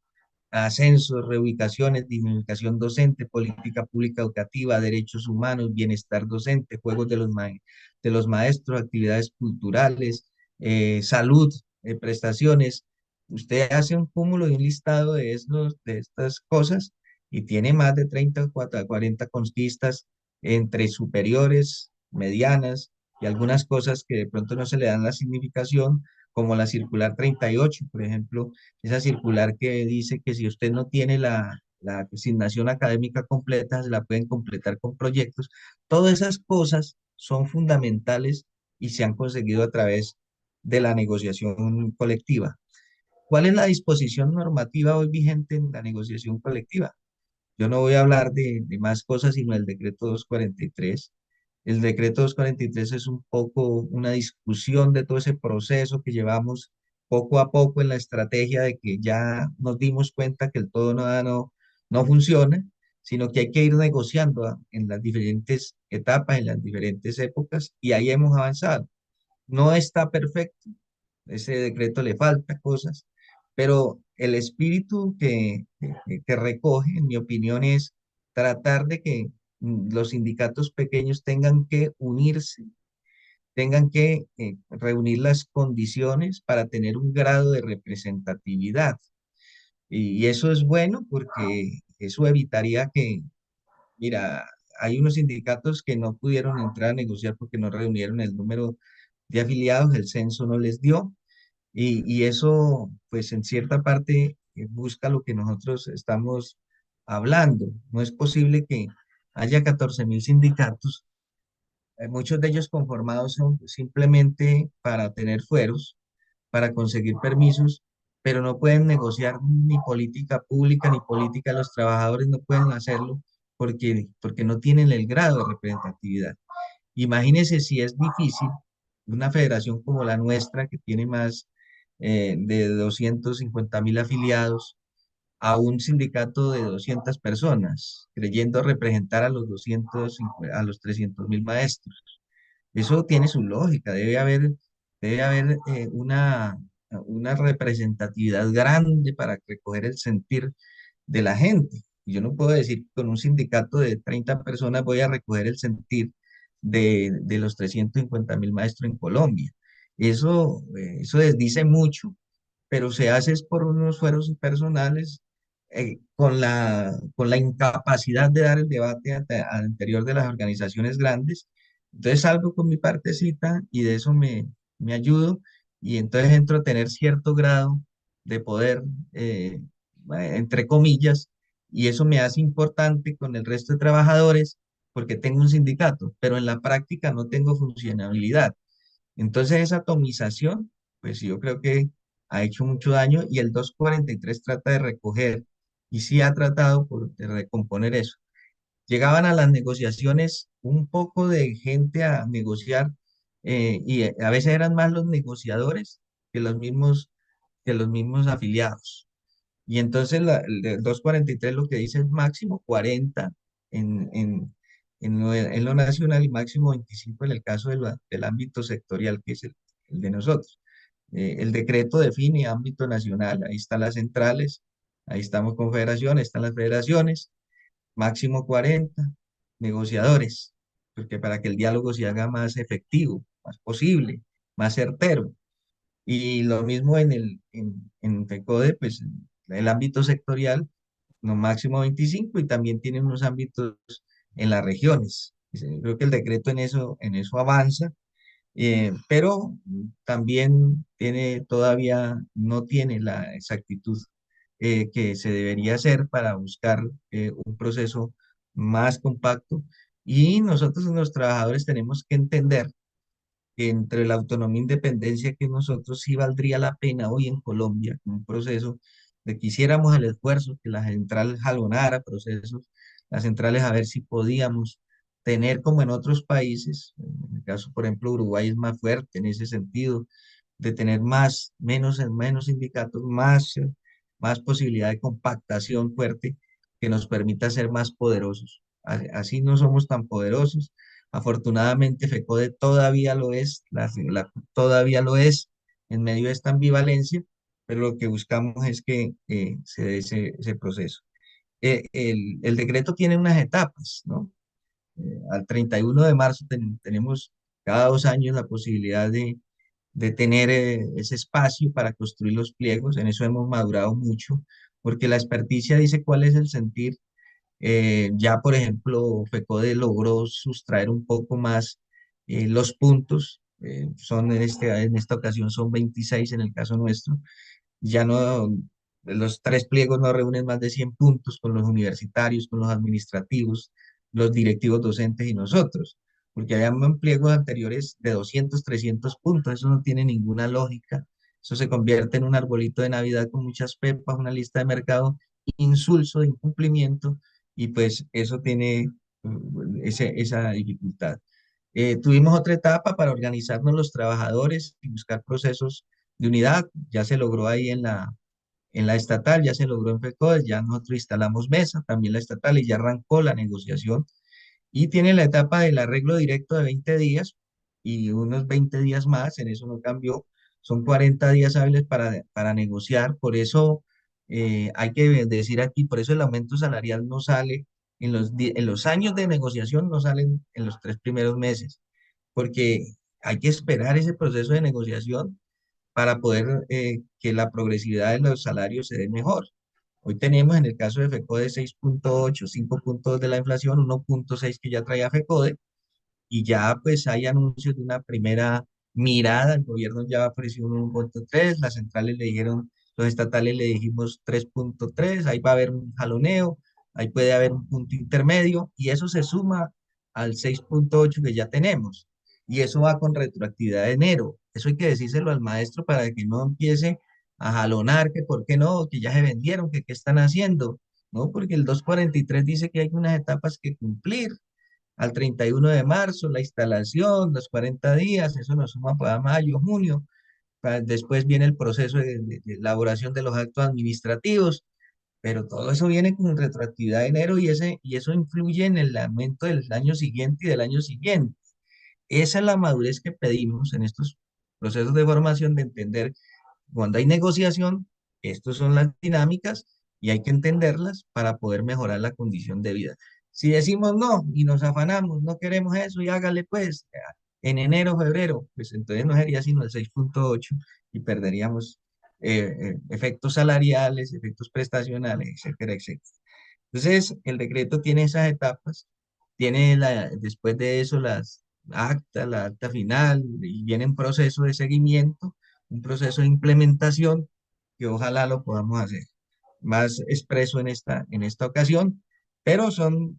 ascensos, reubicaciones, dignificación docente, política pública educativa, derechos humanos, bienestar docente, juegos de los maestros, actividades culturales, salud, prestaciones. Usted hace un cúmulo y un listado de estas cosas y tiene más de 30 o 40 conquistas entre superiores, medianas y algunas cosas que de pronto no se le dan la significación, como la circular 38, por ejemplo, esa circular que dice que si usted no tiene la asignación académica completa, se la pueden completar con proyectos. Todas esas cosas son fundamentales y se han conseguido a través de la negociación colectiva. ¿Cuál es la disposición normativa hoy vigente en la negociación colectiva? Yo no voy a hablar de más cosas, sino el decreto 243. El decreto 243 es un poco una discusión de todo ese proceso que llevamos poco a poco en la estrategia de que ya nos dimos cuenta que el todo no funciona, sino que hay que ir negociando en las diferentes etapas, en las diferentes épocas, y ahí hemos avanzado. No está perfecto, ese decreto le falta cosas, pero el espíritu que recoge, en mi opinión, es tratar de que los sindicatos pequeños tengan que unirse, tengan que reunir las condiciones para tener un grado de representatividad. Y eso es bueno porque eso evitaría que, mira, hay unos sindicatos que no pudieron entrar a negociar porque no reunieron el número de afiliados, el censo no les dio, y eso, pues en cierta parte, busca lo que nosotros estamos hablando. No es posible que haya 14.000 sindicatos, muchos de ellos conformados son simplemente para tener fueros, para conseguir permisos, pero no pueden negociar ni política pública ni política. Los trabajadores no pueden hacerlo porque no tienen el grado de representatividad. Imagínense si es difícil una federación como la nuestra, que tiene más de 250.000 afiliados, a un sindicato de 200 personas, creyendo representar a los 300.000 maestros. Eso tiene su lógica, debe haber una representatividad grande para recoger el sentir de la gente. Y yo no puedo decir que con un sindicato de 30 personas voy a recoger el sentir de los 350.000 maestros en Colombia. Eso desdice mucho, pero se hace es por unos fueros personales, con la incapacidad de dar el debate al interior de las organizaciones grandes. Entonces salgo con mi partecita y de eso me ayudo, y entonces entro a tener cierto grado de poder, entre comillas, y eso me hace importante con el resto de trabajadores porque tengo un sindicato, pero en la práctica no tengo funcionabilidad. Entonces esa atomización, pues yo creo que ha hecho mucho daño, y el 243 trata de recoger y sí ha tratado de recomponer eso. Llegaban a las negociaciones un poco de gente a negociar, y a veces eran más los negociadores que los mismos afiliados. Y entonces el 243 lo que dice es máximo 40 en, en, en lo nacional y máximo 25 en el caso del ámbito sectorial, que es el de nosotros. El decreto define ámbito nacional, ahí están las centrales, ahí estamos con federaciones, están las federaciones, máximo 40 negociadores, porque para que el diálogo se haga más efectivo, más posible, más certero. Y lo mismo en FECODE, pues el ámbito sectorial, no máximo 25, y también tiene unos ámbitos en las regiones. Creo que el decreto en eso avanza, pero también todavía no tiene la exactitud que se debería hacer para buscar un proceso más compacto. Y nosotros los trabajadores tenemos que entender que entre la autonomía e independencia, que nosotros sí valdría la pena hoy en Colombia, un proceso de que hiciéramos el esfuerzo, que la central jalonara procesos, las centrales, a ver si podíamos tener como en otros países. En el caso, por ejemplo, Uruguay es más fuerte en ese sentido, de tener menos sindicatos, más posibilidad de compactación fuerte que nos permita ser más poderosos. Así no somos tan poderosos, Afortunadamente, FECODE todavía lo es, todavía lo es en medio de esta ambivalencia, pero lo que buscamos es que se dé ese proceso. El decreto tiene unas etapas, ¿no? Al 31 de marzo tenemos cada 2 años la posibilidad de tener ese espacio para construir los pliegos. En eso hemos madurado mucho, porque la experticia dice cuál es el sentir. Ya, por ejemplo, FECODE logró sustraer un poco más los puntos. Son en esta ocasión son 26 en el caso nuestro. Ya no, los 3 pliegos no reúnen más de 100 puntos con los universitarios, con los administrativos, los directivos docentes y nosotros, porque habían pliegos anteriores de 200, 300 puntos. Eso no tiene ninguna lógica. Eso se convierte en un arbolito de Navidad con muchas pepas, una lista de mercado insulso, de incumplimiento, y pues eso tiene esa dificultad. Tuvimos otra etapa para organizarnos los trabajadores y buscar procesos de unidad. Ya se logró ahí en la estatal, ya se logró en FECODES, ya nosotros instalamos mesa, también la estatal, y ya arrancó la negociación. Y tiene la etapa del arreglo directo de 20 días y unos 20 días más, en eso no cambió. Son 40 días hábiles para negociar. Por eso hay que decir aquí, por eso el aumento salarial no sale en los años de negociación, no salen en los 3 primeros meses, porque hay que esperar ese proceso de negociación para poder que la progresividad de los salarios se dé mejor. Hoy tenemos en el caso de FECODE 6,8, 5,2 de la inflación, 1,6 que ya traía FECODE, y ya pues hay anuncios de una primera mirada. El gobierno ya ofreció un 1,3, las centrales le dijeron, los estatales le dijimos 3,3, ahí va a haber un jaloneo, ahí puede haber un punto intermedio, y eso se suma al 6,8 que ya tenemos, y eso va con retroactividad de enero. Eso hay que decírselo al maestro para que no empiece a jalonar, que por qué no, que ya se vendieron, que qué están haciendo, ¿no? Porque el 243 dice que hay unas etapas que cumplir al 31 de marzo, la instalación, los 40 días, eso nos suma para mayo, junio. Después viene el proceso de elaboración de los actos administrativos, pero todo eso viene con retroactividad de enero, y eso influye en el aumento del año siguiente y del año siguiente. Esa es la madurez que pedimos en estos procesos de formación, de entender cuando hay negociación, estas son las dinámicas y hay que entenderlas para poder mejorar la condición de vida. Si decimos no y nos afanamos, no queremos eso y hágale pues en enero, febrero, pues entonces no sería sino el 6,8 y perderíamos efectos salariales, efectos prestacionales, etcétera, etcétera. Entonces, el decreto tiene esas etapas, tiene después de eso la acta final, y viene un proceso de seguimiento, un proceso de implementación que ojalá lo podamos hacer más expreso en esta ocasión, pero son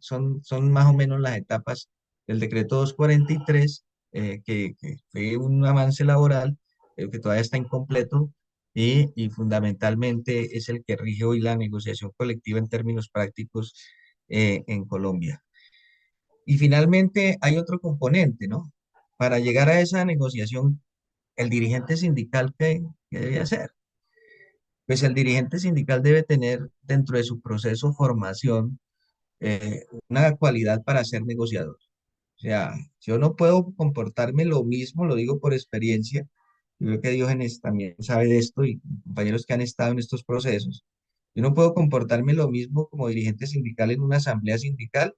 más o menos las etapas del decreto 243, que fue un avance laboral, que todavía está incompleto, y fundamentalmente es el que rige hoy la negociación colectiva en términos prácticos en Colombia. Y finalmente hay otro componente, ¿no? Para llegar a esa negociación, el dirigente sindical, ¿qué debe hacer? Pues el dirigente sindical debe tener dentro de su proceso formación una cualidad para ser negociador. O sea, yo no puedo comportarme lo mismo, lo digo por experiencia. Yo creo que Diógenes también sabe de esto, y compañeros que han estado en estos procesos. Yo no puedo comportarme lo mismo como dirigente sindical en una asamblea sindical,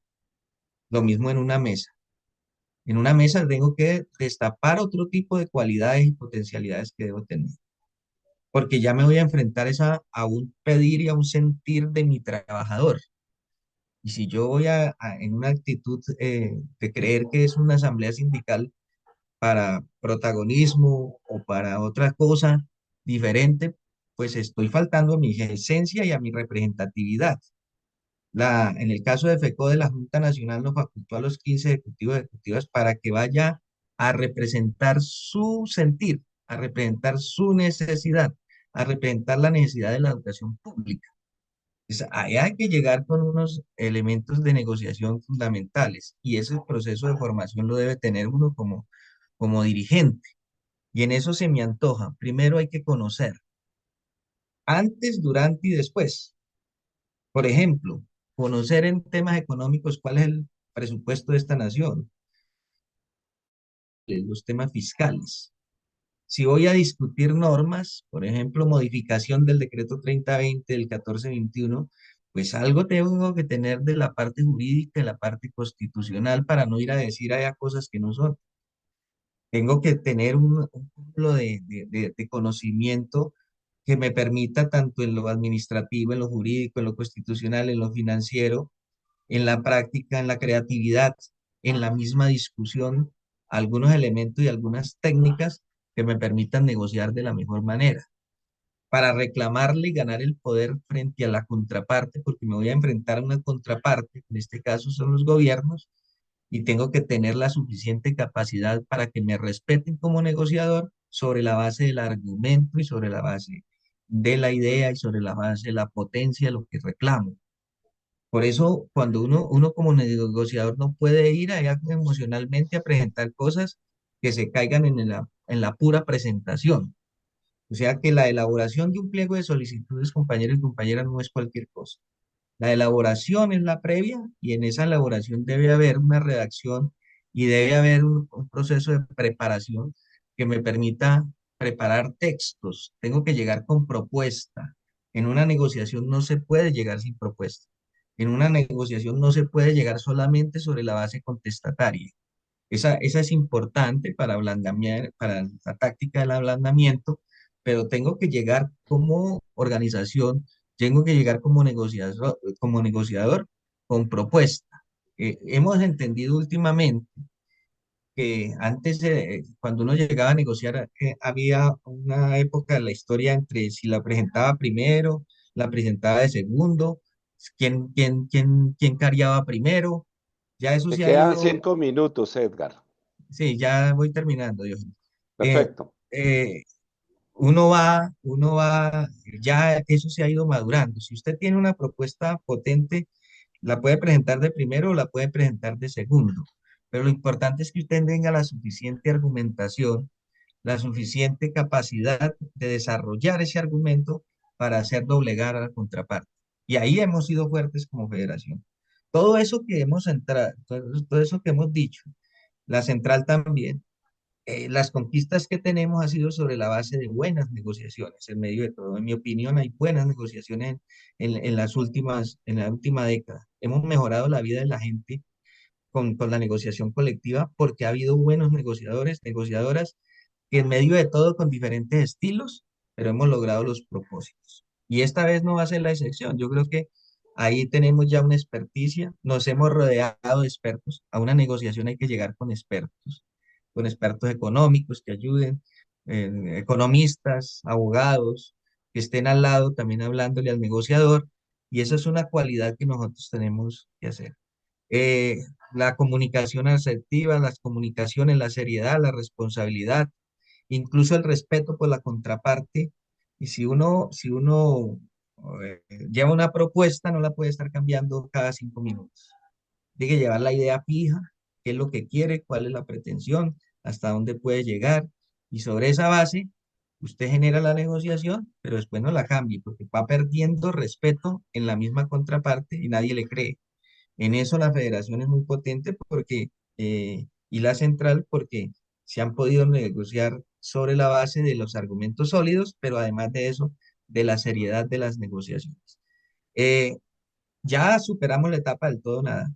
lo mismo en una mesa. En una mesa tengo que destapar otro tipo de cualidades y potencialidades que debo tener, porque ya me voy a enfrentar a un pedir y a un sentir de mi trabajador. Y si yo voy en una actitud de creer que es una asamblea sindical para protagonismo o para otra cosa diferente, pues estoy faltando a mi esencia y a mi representatividad. En el caso de FECODE, la Junta Nacional nos facultó a los 15 ejecutivos y ejecutivas para que vaya a representar su sentir, a representar su necesidad, a representar la necesidad de la educación pública. Ahí hay que llegar con unos elementos de negociación fundamentales, y ese proceso de formación lo debe tener uno como dirigente. Y en eso se me antoja. Primero hay que conocer, antes, durante y después. Por ejemplo, conocer en temas económicos cuál es el presupuesto de esta nación, los temas fiscales. Si voy a discutir normas, por ejemplo, modificación del decreto 3020 del 1421, pues algo tengo que tener de la parte jurídica, de la parte constitucional, para no ir a decir allá cosas que no son. Tengo que tener un cúmulo de conocimiento que me permita tanto en lo administrativo, en lo jurídico, en lo constitucional, en lo financiero, en la práctica, en la creatividad, en la misma discusión, algunos elementos y algunas técnicas que me permitan negociar de la mejor manera, para reclamarle y ganar el poder frente a la contraparte, porque me voy a enfrentar a una contraparte, en este caso son los gobiernos, y tengo que tener la suficiente capacidad para que me respeten como negociador sobre la base del argumento y sobre la base de la idea y sobre la base de la potencia de lo que reclamo. Por eso, cuando uno como negociador no puede ir allá emocionalmente a presentar cosas que se caigan en la pura presentación. O sea que la elaboración de un pliego de solicitudes, compañeros y compañeras, no es cualquier cosa. La elaboración es la previa y en esa elaboración debe haber una redacción y debe haber un proceso de preparación que me permita preparar textos. Tengo que llegar con propuesta. En una negociación no se puede llegar sin propuesta. En una negociación no se puede llegar solamente sobre la base contestataria. Esa es importante para para la táctica del ablandamiento, pero tengo que llegar como organización, tengo que llegar como negociador con propuesta. Hemos entendido últimamente que antes, cuando uno llegaba a negociar, había una época de la historia entre si la presentaba primero, la presentaba de segundo, quién cariaba primero. Ya eso Te se ha quedan ido. 5 minutos, Edgar. Sí, ya voy terminando, yo. Eh, Perfecto. eh, uno va, ya eso se ha ido madurando. Si usted tiene una propuesta potente, la puede presentar de primero o la puede presentar de segundo. Pero lo importante es que usted tenga la suficiente argumentación, la suficiente capacidad de desarrollar ese argumento para hacer doblegar a la contraparte. Y ahí hemos sido fuertes como federación. Todo eso que hemos entrado, todo eso que hemos dicho, la central también, las conquistas que tenemos ha sido sobre la base de buenas negociaciones, en medio de todo. En mi opinión, hay buenas negociaciones en en la última década. Hemos mejorado la vida de la gente con la negociación colectiva porque ha habido buenos negociadores, negociadoras, que en medio de todo, con diferentes estilos, pero hemos logrado los propósitos. Y esta vez no va a ser la excepción. Yo creo que ahí tenemos ya una experticia, nos hemos rodeado de expertos. A una negociación hay que llegar con expertos económicos que ayuden, economistas, abogados, que estén al lado también hablándole al negociador. Y esa es una cualidad que nosotros tenemos que hacer. Eh, la comunicación asertiva, las comunicaciones, la seriedad, la responsabilidad, incluso el respeto por la contraparte. Y si uno lleva una propuesta, no la puede estar cambiando cada 5 minutos. Tiene que llevar la idea fija, qué es lo que quiere, cuál es la pretensión, hasta dónde puede llegar. Y sobre esa base, usted genera la negociación, pero después no la cambie, porque va perdiendo respeto en la misma contraparte y nadie le cree. En eso la federación es muy potente y la central porque se han podido negociar sobre la base de los argumentos sólidos, pero además de eso, de la seriedad de las negociaciones. Eh, ya superamos la etapa del todo nada.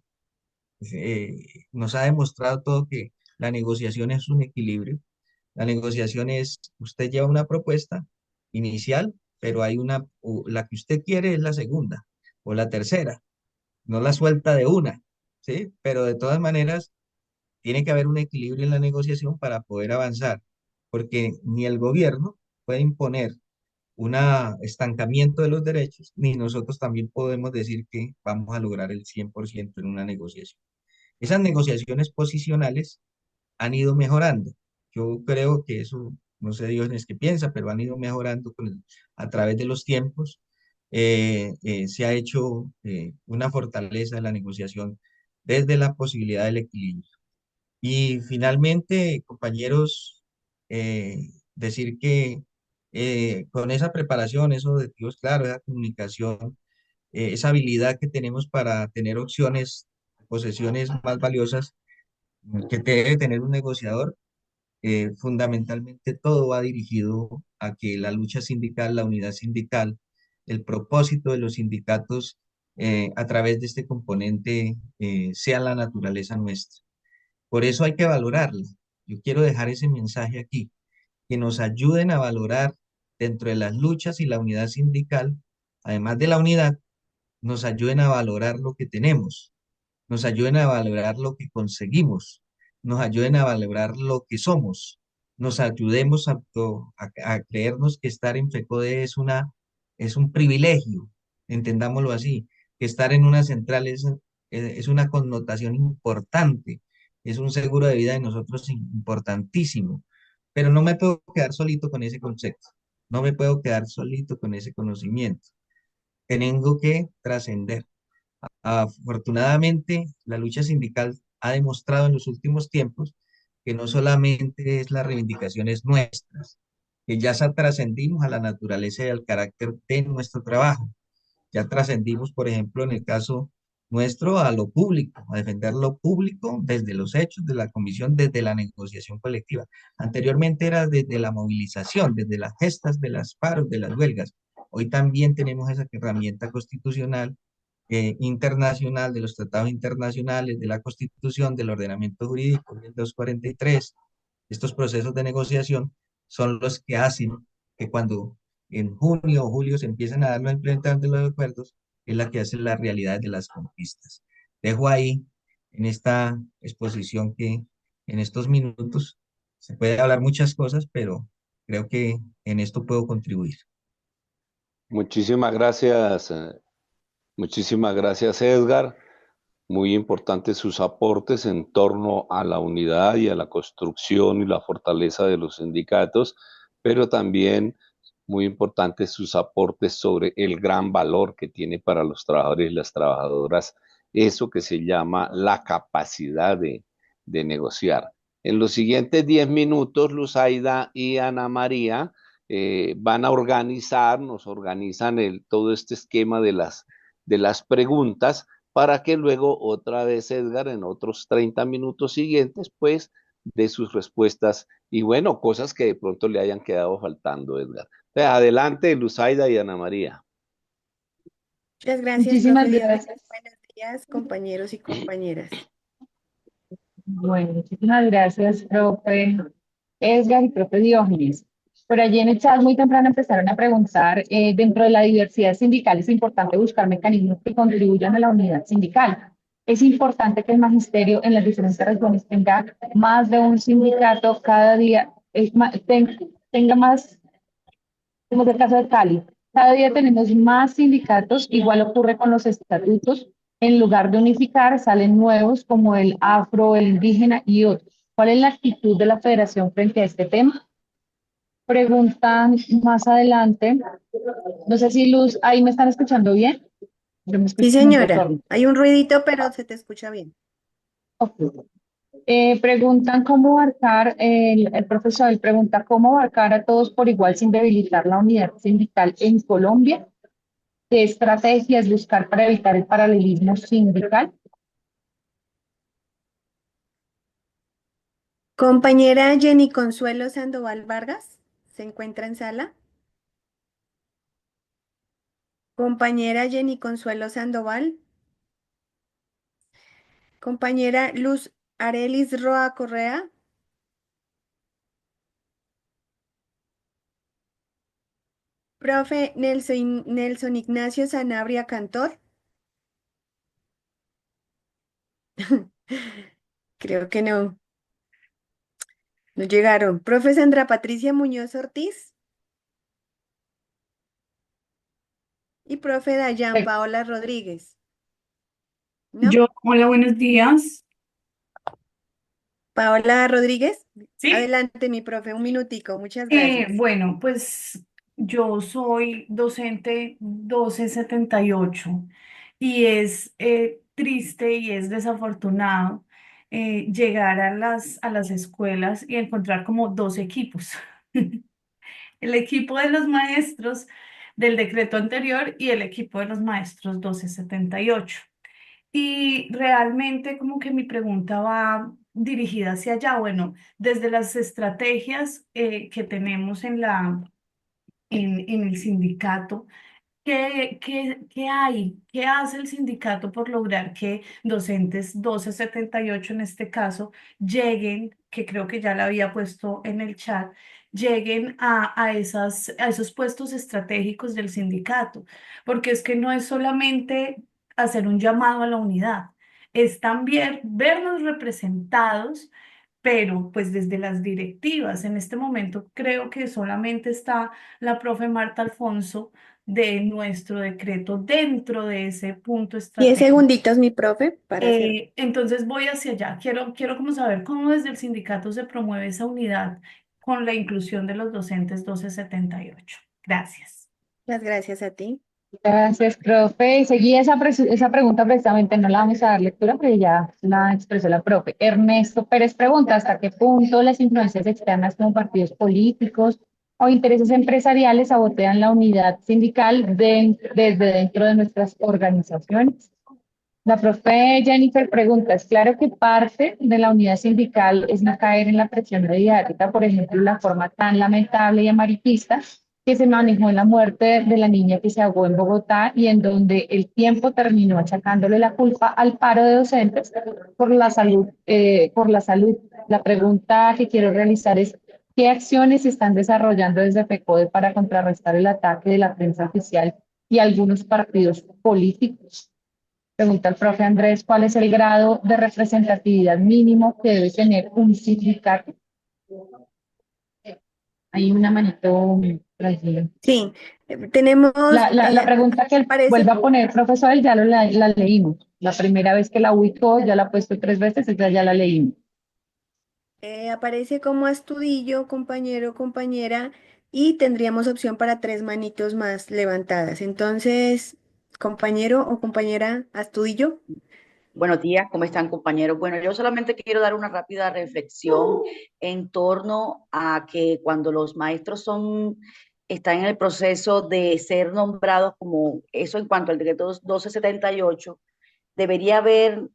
Nos ha demostrado todo que la negociación es un equilibrio. La negociación es, usted lleva una propuesta inicial, pero la que usted quiere es la segunda o la tercera, no la suelta de una, ¿sí? Pero de todas maneras, tiene que haber un equilibrio en la negociación para poder avanzar, porque ni el gobierno puede imponer un estancamiento de los derechos, ni nosotros también podemos decir que vamos a lograr el 100% en una negociación. Esas negociaciones posicionales han ido mejorando. Yo creo que eso, no sé Dios es que piensa, pero han ido mejorando a través de los tiempos. Se ha hecho una fortaleza de la negociación desde la posibilidad del equilibrio. Y finalmente, compañeros, decir que con esa preparación, esos objetivos claros, esa comunicación, esa habilidad que tenemos para tener opciones, posesiones más valiosas que debe tener un negociador, fundamentalmente todo va dirigido a que la lucha sindical, la unidad sindical, el propósito de los sindicatos a través de este componente sea la naturaleza nuestra. Por eso hay que valorarla. Yo quiero dejar ese mensaje aquí, que nos ayuden a valorar dentro de las luchas y la unidad sindical, además de la unidad, nos ayuden a valorar lo que tenemos, nos ayuden a valorar lo que conseguimos, nos ayuden a valorar lo que somos, nos ayudemos a creernos que estar en FECODE es un privilegio, entendámoslo así, que estar en una central es una connotación importante, es un seguro de vida de nosotros importantísimo, pero no me puedo quedar solito con ese concepto, no me puedo quedar solito con ese conocimiento, tengo que trascender. Afortunadamente, la lucha sindical ha demostrado en los últimos tiempos que no solamente es las reivindicaciones nuestras, que ya trascendimos a la naturaleza y al carácter de nuestro trabajo. Ya trascendimos, por ejemplo, en el caso nuestro, a lo público, a defender lo público desde los hechos de la comisión, desde la negociación colectiva. Anteriormente era desde la movilización, desde las gestas de las paros, de las huelgas. Hoy también tenemos esa herramienta constitucional internacional, de los tratados internacionales, de la Constitución, del ordenamiento jurídico, del 243. Estos procesos de negociación son los que hacen que cuando en junio o julio se empiezan a dar los implementantes de los acuerdos, es la que hace la realidad de las conquistas. Dejo ahí, en esta exposición que en estos minutos se puede hablar muchas cosas, pero creo que en esto puedo contribuir. Muchísimas gracias, muchísimas gracias, Edgar. Muy importantes sus aportes en torno a la unidad y a la construcción y la fortaleza de los sindicatos, pero también muy importantes sus aportes sobre el gran valor que tiene para los trabajadores y las trabajadoras eso que se llama la capacidad de negociar. En los siguientes 10 minutos, Luzaida y Ana María van a organizar, nos organizan todo este esquema de las preguntas para que luego otra vez Edgar en otros 30 minutos siguientes pues dé sus respuestas y bueno, cosas que de pronto le hayan quedado faltando, Edgar. Adelante, Luzaida y Ana María. Muchas gracias, Muchísimas profe Diógenes. gracias. Buenos días, compañeros y compañeras. Bueno, muchísimas gracias, profe Edgar y profe Diógenes. Por allí en el chat muy temprano empezaron a preguntar, dentro de la diversidad sindical es importante buscar mecanismos que contribuyan a la unidad sindical. Es importante que el magisterio en las diferentes regiones tenga más de un sindicato cada día, tenga más, como es el caso de Cali. Cada día tenemos más sindicatos, igual ocurre con los estatutos. En lugar de unificar, salen nuevos como el afro, el indígena y otros. ¿Cuál es la actitud de la federación frente a este tema? Preguntan más adelante. No sé si Luz, ahí me están escuchando bien. Yo me Sí, escucho como un señora. retorno. Hay un ruidito, pero se te escucha bien. Ok. Preguntan cómo abarcar, el profesor pregunta cómo abarcar a todos por igual sin debilitar la unidad sindical en Colombia. ¿Qué estrategias buscar para evitar el paralelismo sindical? Compañera Jenny Consuelo Sandoval Vargas, ¿se encuentra en sala? Compañera Jenny Consuelo Sandoval. Compañera Luz Arelis Roa Correa. Profe Nelson Ignacio Sanabria Cantor. Creo que no. No llegaron. Profe Sandra Patricia Muñoz Ortiz. Y profe Dayan Paola Rodríguez. ¿No? Hola, buenos días. Paola Rodríguez. Sí, Adelante, mi profe, un minutico. Muchas gracias. bueno, pues yo soy docente 1278 y es triste y es desafortunado llegar a a las escuelas y encontrar como dos equipos. El equipo de los maestros del decreto anterior y el equipo de los maestros 1278. Y realmente como que mi pregunta va dirigida hacia allá. Bueno, desde las estrategias que tenemos en el sindicato. ¿Qué hay? ¿Qué hace el sindicato por lograr que docentes 1278 en este caso lleguen, que creo que ya la había puesto en el chat, lleguen a esos puestos estratégicos del sindicato? Porque es que no es solamente hacer un llamado a la unidad, es también vernos representados, pero pues desde las directivas. En este momento creo que solamente está la profe Marta Alfonso de nuestro decreto dentro de ese punto 10 estratégico. segunditos, mi profe, para hacer. Entonces voy hacia allá. Quiero como saber cómo desde el sindicato se promueve esa unidad con la inclusión de los docentes 1278. Gracias. Las gracias a ti. Gracias, profe. Seguí esa pregunta precisamente, no la vamos a dar lectura, pero ya la expresó la profe. Ernesto Pérez pregunta, ¿hasta qué punto las influencias externas como partidos políticos o intereses empresariales sabotean la unidad sindical desde dentro de nuestras organizaciones? La profe Jennifer pregunta, es claro que parte de la unidad sindical es no caer en la presión mediática, por ejemplo, la forma tan lamentable y amarillista que se manejó en la muerte de la niña que se ahogó en Bogotá y en donde el tiempo terminó achacándole la culpa al paro de docentes por la salud, por la salud. La pregunta que quiero realizar es, ¿qué acciones se están desarrollando desde FECODE para contrarrestar el ataque de la prensa oficial y algunos partidos políticos? Pregunta el profe Andrés, ¿cuál es el grado de representatividad mínimo que debe tener un sindicato? Hay una manito tranquila. Sí, tenemos, La pregunta que parece, vuelve a poner, profesor, ya la leímos. La primera vez que la ubicó, ya la ha puesto 3 veces, esa ya la leímos. aparece como Astudillo, compañero, compañera, y tendríamos opción para 3 manitos más levantadas. Entonces, compañero o compañera Astudillo. Buenos días, ¿cómo están, compañeros? Bueno, yo solamente quiero dar una rápida reflexión en torno a que cuando los maestros están en el proceso de ser nombrados como eso en cuanto al decreto 1278, debería haber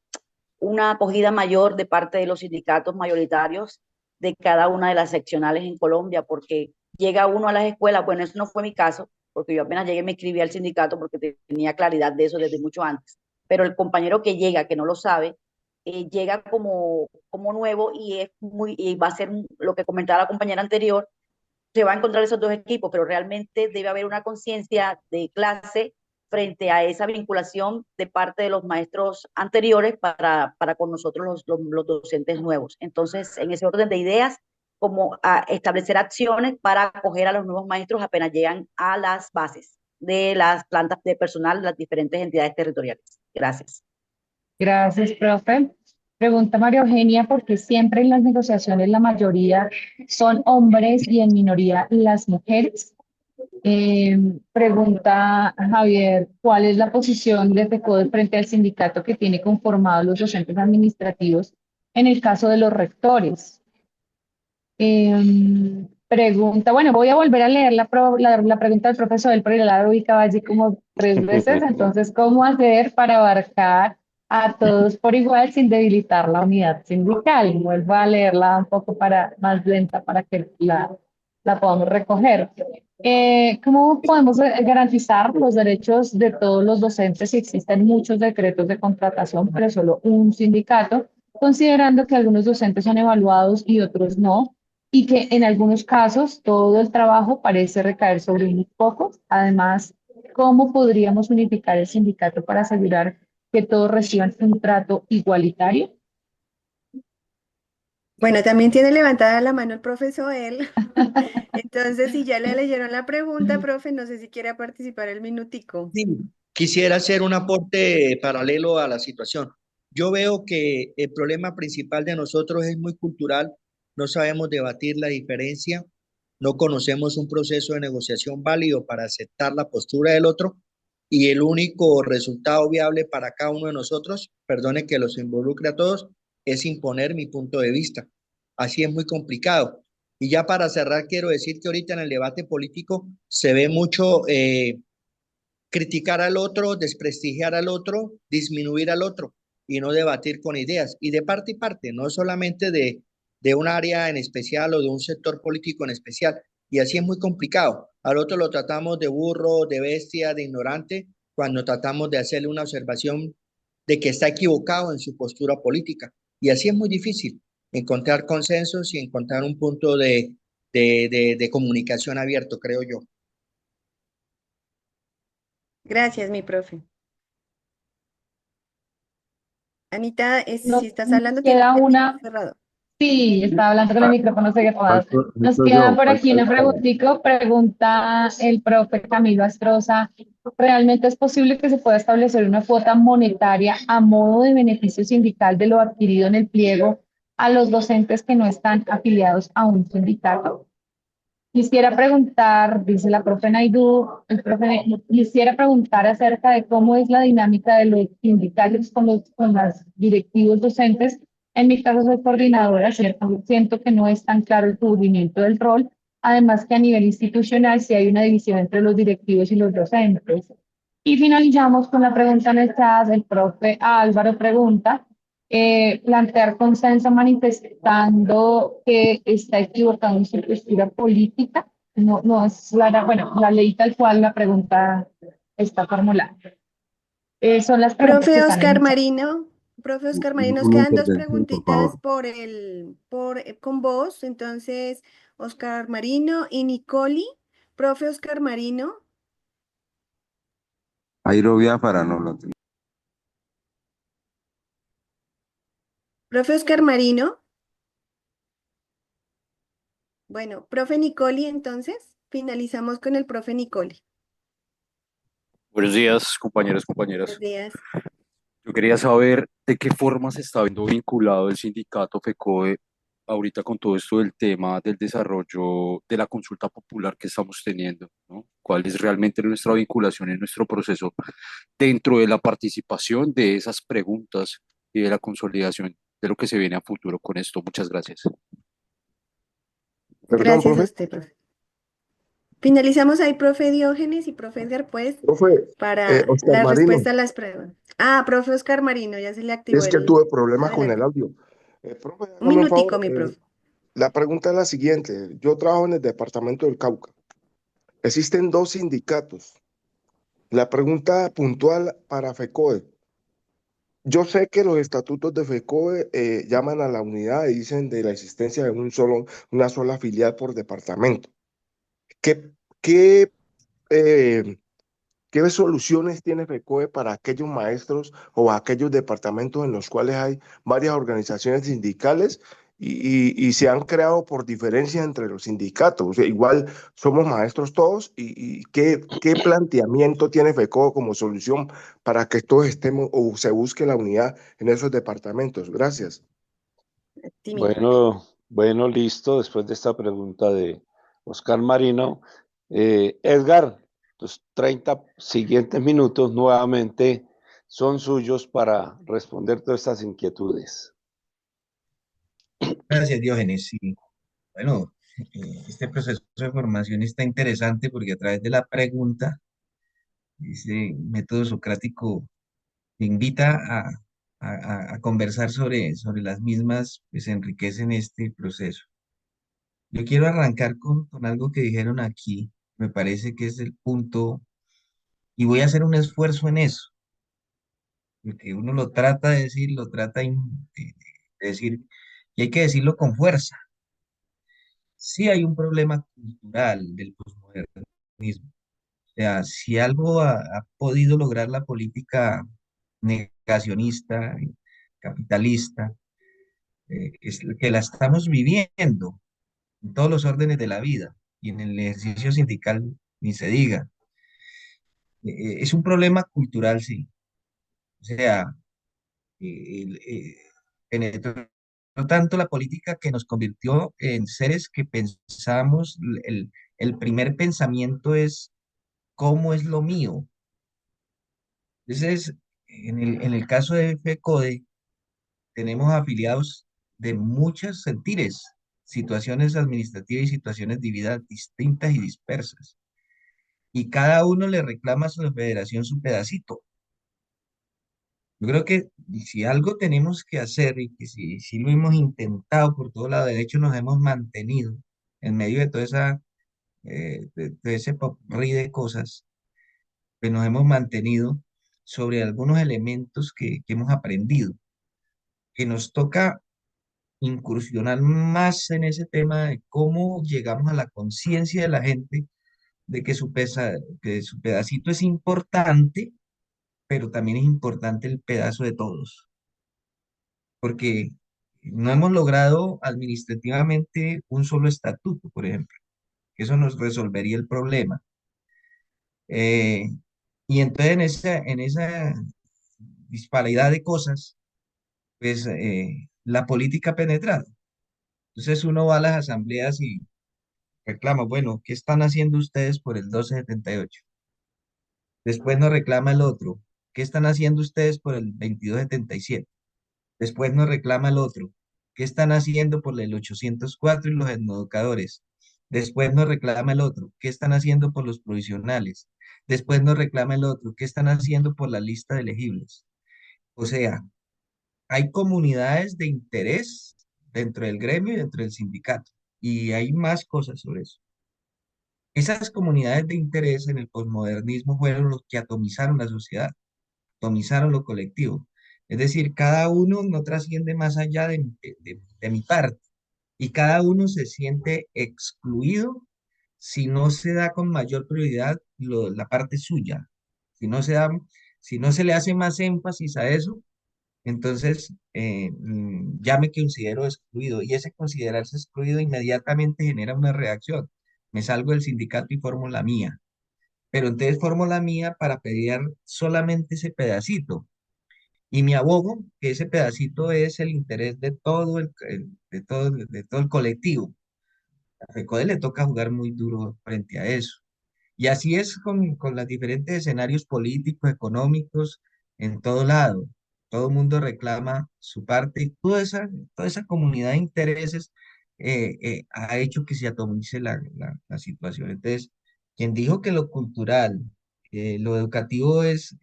una acogida mayor de parte de los sindicatos mayoritarios de cada una de las seccionales en Colombia, porque llega uno a las escuelas, bueno, eso no fue mi caso, porque yo apenas llegué me inscribí al sindicato porque tenía claridad de eso desde mucho antes, pero el compañero que llega, que no lo sabe, llega como nuevo y va a ser lo que comentaba la compañera anterior, se va a encontrar esos dos equipos, pero realmente debe haber una conciencia de clase frente a esa vinculación de parte de los maestros anteriores para con nosotros los docentes nuevos. Entonces, en ese orden de ideas, como a establecer acciones para acoger a los nuevos maestros apenas llegan a las bases de las plantas de personal de las diferentes entidades territoriales. Gracias. Gracias, profe. Pregunta María Eugenia, ¿por qué siempre en las negociaciones la mayoría son hombres y en minoría las mujeres? Pregunta Javier, ¿cuál es la posición de FECODE frente al sindicato que tiene conformados los docentes administrativos en el caso de los rectores? Pregunta, bueno, voy a volver a leer la pregunta del profesor, pero ya la ubicaba allí como 3 veces, entonces, ¿cómo hacer para abarcar a todos por igual sin debilitar la unidad sindical? Vuelvo a leerla un poco más lenta para que la podamos recoger. ¿Cómo podemos garantizar los derechos de todos los docentes si existen muchos decretos de contratación, pero solo un sindicato, considerando que algunos docentes son evaluados y otros no? Y que en algunos casos todo el trabajo parece recaer sobre unos pocos. Además, ¿cómo podríamos unificar el sindicato para asegurar que todos reciban un trato igualitario? Bueno, también tiene levantada la mano el profesor él. Entonces, si ya le leyeron la pregunta, profe, no sé si quiere participar el minutico. Sí, quisiera hacer un aporte paralelo a la situación. Yo veo que el problema principal de nosotros es muy cultural, no sabemos debatir la diferencia, no conocemos un proceso de negociación válido para aceptar la postura del otro y el único resultado viable para cada uno de nosotros, perdone que los involucre a todos, es imponer mi punto de vista. Así es muy complicado. Y ya para cerrar, quiero decir que ahorita en el debate político se ve mucho criticar al otro, desprestigiar al otro, disminuir al otro. y no debatir con ideas, y de parte y parte, no solamente de un área en especial o de un sector político en especial, y así es muy complicado. Al otro lo tratamos de burro, de bestia, de ignorante, cuando tratamos de hacerle una observación de que está equivocado en su postura política, y así es muy difícil encontrar consensos y encontrar un punto de comunicación abierto, creo yo. Gracias, mi profe. Anita, Nos si estás hablando, tienes queda el una, micrófono cerrado. sí, estaba hablando con el Ah, micrófono cerrado. Nos falto queda yo, por aquí falta una Oscar. preguntita, pregunta el profe Camilo Astroza. ¿Realmente es posible que se pueda establecer una cuota monetaria a modo de beneficio sindical de lo adquirido en el pliego a los docentes que no están afiliados a un sindicato? Quisiera preguntar, dice la profe Naidú, quisiera preguntar acerca de cómo es la dinámica de los sindicales con las directivos docentes. En mi caso soy coordinadora, ¿cierto? Siento que no es tan claro el cubrimiento del rol, además que a nivel institucional sí hay una división entre los directivos y los docentes. Y finalizamos con la pregunta en el chat, el profe Álvaro pregunta, plantear consenso manifestando que está equivocado en su postura política. No, no es clara, bueno, la ley tal cual la pregunta está formulada. Son las preguntas que Profe están en Oscar el chat. Marino, profe Oscar Marino, nos Una quedan dos intervención, por preguntitas favor. con vos. Entonces, Oscar Marino y Nicoli. Profe Oscar Marino, Jairo Biafara no lo tengo. profe Oscar Marino. Bueno, profe Nicoli, entonces, finalizamos con el profe Nicoli. Buenos días, compañeros, Buenos compañeras. días. Yo quería saber de qué forma se está viendo vinculado el sindicato FECODE ahorita con todo esto del tema del desarrollo de la consulta popular que estamos teniendo, ¿no? ¿Cuál es realmente nuestra vinculación en nuestro proceso dentro de la participación de esas preguntas y de la consolidación de lo que se viene a futuro con esto? Muchas gracias. Perdón, Gracias a profe. usted, profe. Finalizamos ahí, profe Diógenes y profe Edgar, pues, Profe, para Oscar la Marino, respuesta a las preguntas. Ah, profe Oscar Marino, ya se le activó es que el... tuve problemas con el Adelante. audio. Profe, Un hágame un minutico, favor. mi profe. La pregunta es la siguiente. Yo trabajo en el departamento del Cauca. Existen dos sindicatos. La pregunta puntual para FECODE. Yo sé que los estatutos de FECODE llaman a la unidad y dicen de la existencia de una sola filial por departamento. ¿Qué, qué eh, ¿Qué soluciones tiene FECODE para aquellos maestros o aquellos departamentos en los cuales hay varias organizaciones sindicales y se han creado por diferencia entre los sindicatos? O sea, igual somos maestros todos y ¿qué planteamiento tiene FECODE como solución para que todos estemos o se busque la unidad en esos departamentos? Gracias. Sí, mi profe. Bueno, listo. Después de esta pregunta de Oscar Marino, Edgar, los 30 siguientes minutos nuevamente son suyos para responder todas estas inquietudes. Gracias, Diógenes. Sí. Bueno, este proceso de formación está interesante porque a través de la pregunta, ese método socrático te invita a conversar sobre las mismas, pues enriquecen este proceso. Yo quiero arrancar con algo que dijeron aquí, me parece que es el punto, y voy a hacer un esfuerzo en eso, porque uno lo trata de decir, de decir, y hay que decirlo con fuerza. Sí hay un problema cultural del posmodernismo. O sea, si algo ha podido lograr la política negacionista, capitalista, es que la estamos viviendo en todos los órdenes de la vida y en el ejercicio sindical ni se diga. Es un problema cultural, sí. O sea, penetró tanto la política que nos convirtió en seres que pensamos, el primer pensamiento es cómo es lo mío. Entonces, en el caso de FECODE, tenemos afiliados de muchos sentires, situaciones administrativas y situaciones de vida distintas y dispersas. Y cada uno le reclama a su federación su pedacito. Yo creo que si algo tenemos que hacer y que si lo hemos intentado por todo lado, de hecho nos hemos mantenido en medio de toda de ese popurrí de cosas, pues nos hemos mantenido sobre algunos elementos que hemos aprendido, que nos toca incursionar más en ese tema de cómo llegamos a la conciencia de la gente de que que su pedacito es importante, pero también es importante el pedazo de todos, porque no hemos logrado administrativamente un solo estatuto, por ejemplo, que eso nos resolvería el problema. Eh, y entonces en esa disparidad de cosas, pues la política ha penetrado. Entonces uno va a las asambleas y reclama, bueno, ¿qué están haciendo ustedes por el 1278? Después nos reclama el otro, ¿qué están haciendo ustedes por el 2277? Después nos reclama el otro, ¿qué están haciendo por el 804 y los etnoeducadores? Después nos reclama el otro, ¿qué están haciendo por los provisionales? Después nos reclama el otro, ¿qué están haciendo por la lista de elegibles? O sea, hay comunidades de interés dentro del gremio y dentro del sindicato, y hay más cosas sobre eso. Esas comunidades de interés en el posmodernismo fueron los que atomizaron la sociedad, atomizaron lo colectivo. Es decir, cada uno no trasciende más allá de mi parte y cada uno se siente excluido si no se da con mayor prioridad la parte suya. Si no se da, si no se le hace más énfasis a eso, entonces ya me considero excluido y ese considerarse excluido inmediatamente genera una reacción. Me salgo del sindicato y formo la mía, pero entonces formo la mía para pelear solamente ese pedacito. Y me abogo que ese pedacito es el interés de todo de todo el colectivo. A FECODE le toca jugar muy duro frente a eso. Y así es con los diferentes escenarios políticos, económicos, en todo lado. Todo el mundo reclama su parte y toda esa comunidad de intereses ha hecho que se atomice la situación. Entonces, quien dijo que lo cultural, lo educativo es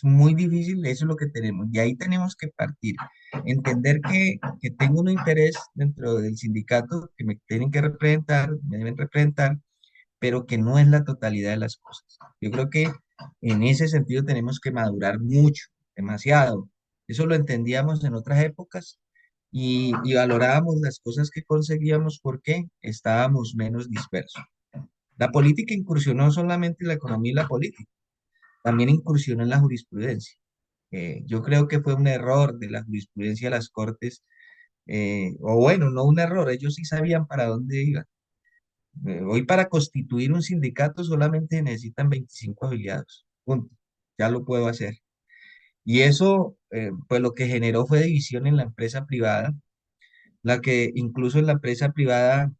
muy difícil, eso es lo que tenemos. Y ahí tenemos que partir. Entender que tengo un interés dentro del sindicato que me tienen que representar, me deben representar, pero que no es la totalidad de las cosas. Yo creo que en ese sentido tenemos que madurar mucho, demasiado. Eso lo entendíamos en otras épocas y valorábamos las cosas que conseguíamos porque estábamos menos dispersos. La política incursionó solamente en la economía y la política, también incursionó en la jurisprudencia. Yo creo que fue un error de la jurisprudencia de las Cortes, o bueno, no un error, ellos sí sabían para dónde iban. Hoy para constituir un sindicato solamente se necesitan 25 afiliados. Punto. Ya lo puedo hacer. Y eso, pues lo que generó fue división en la empresa privada, la que incluso en la empresa privada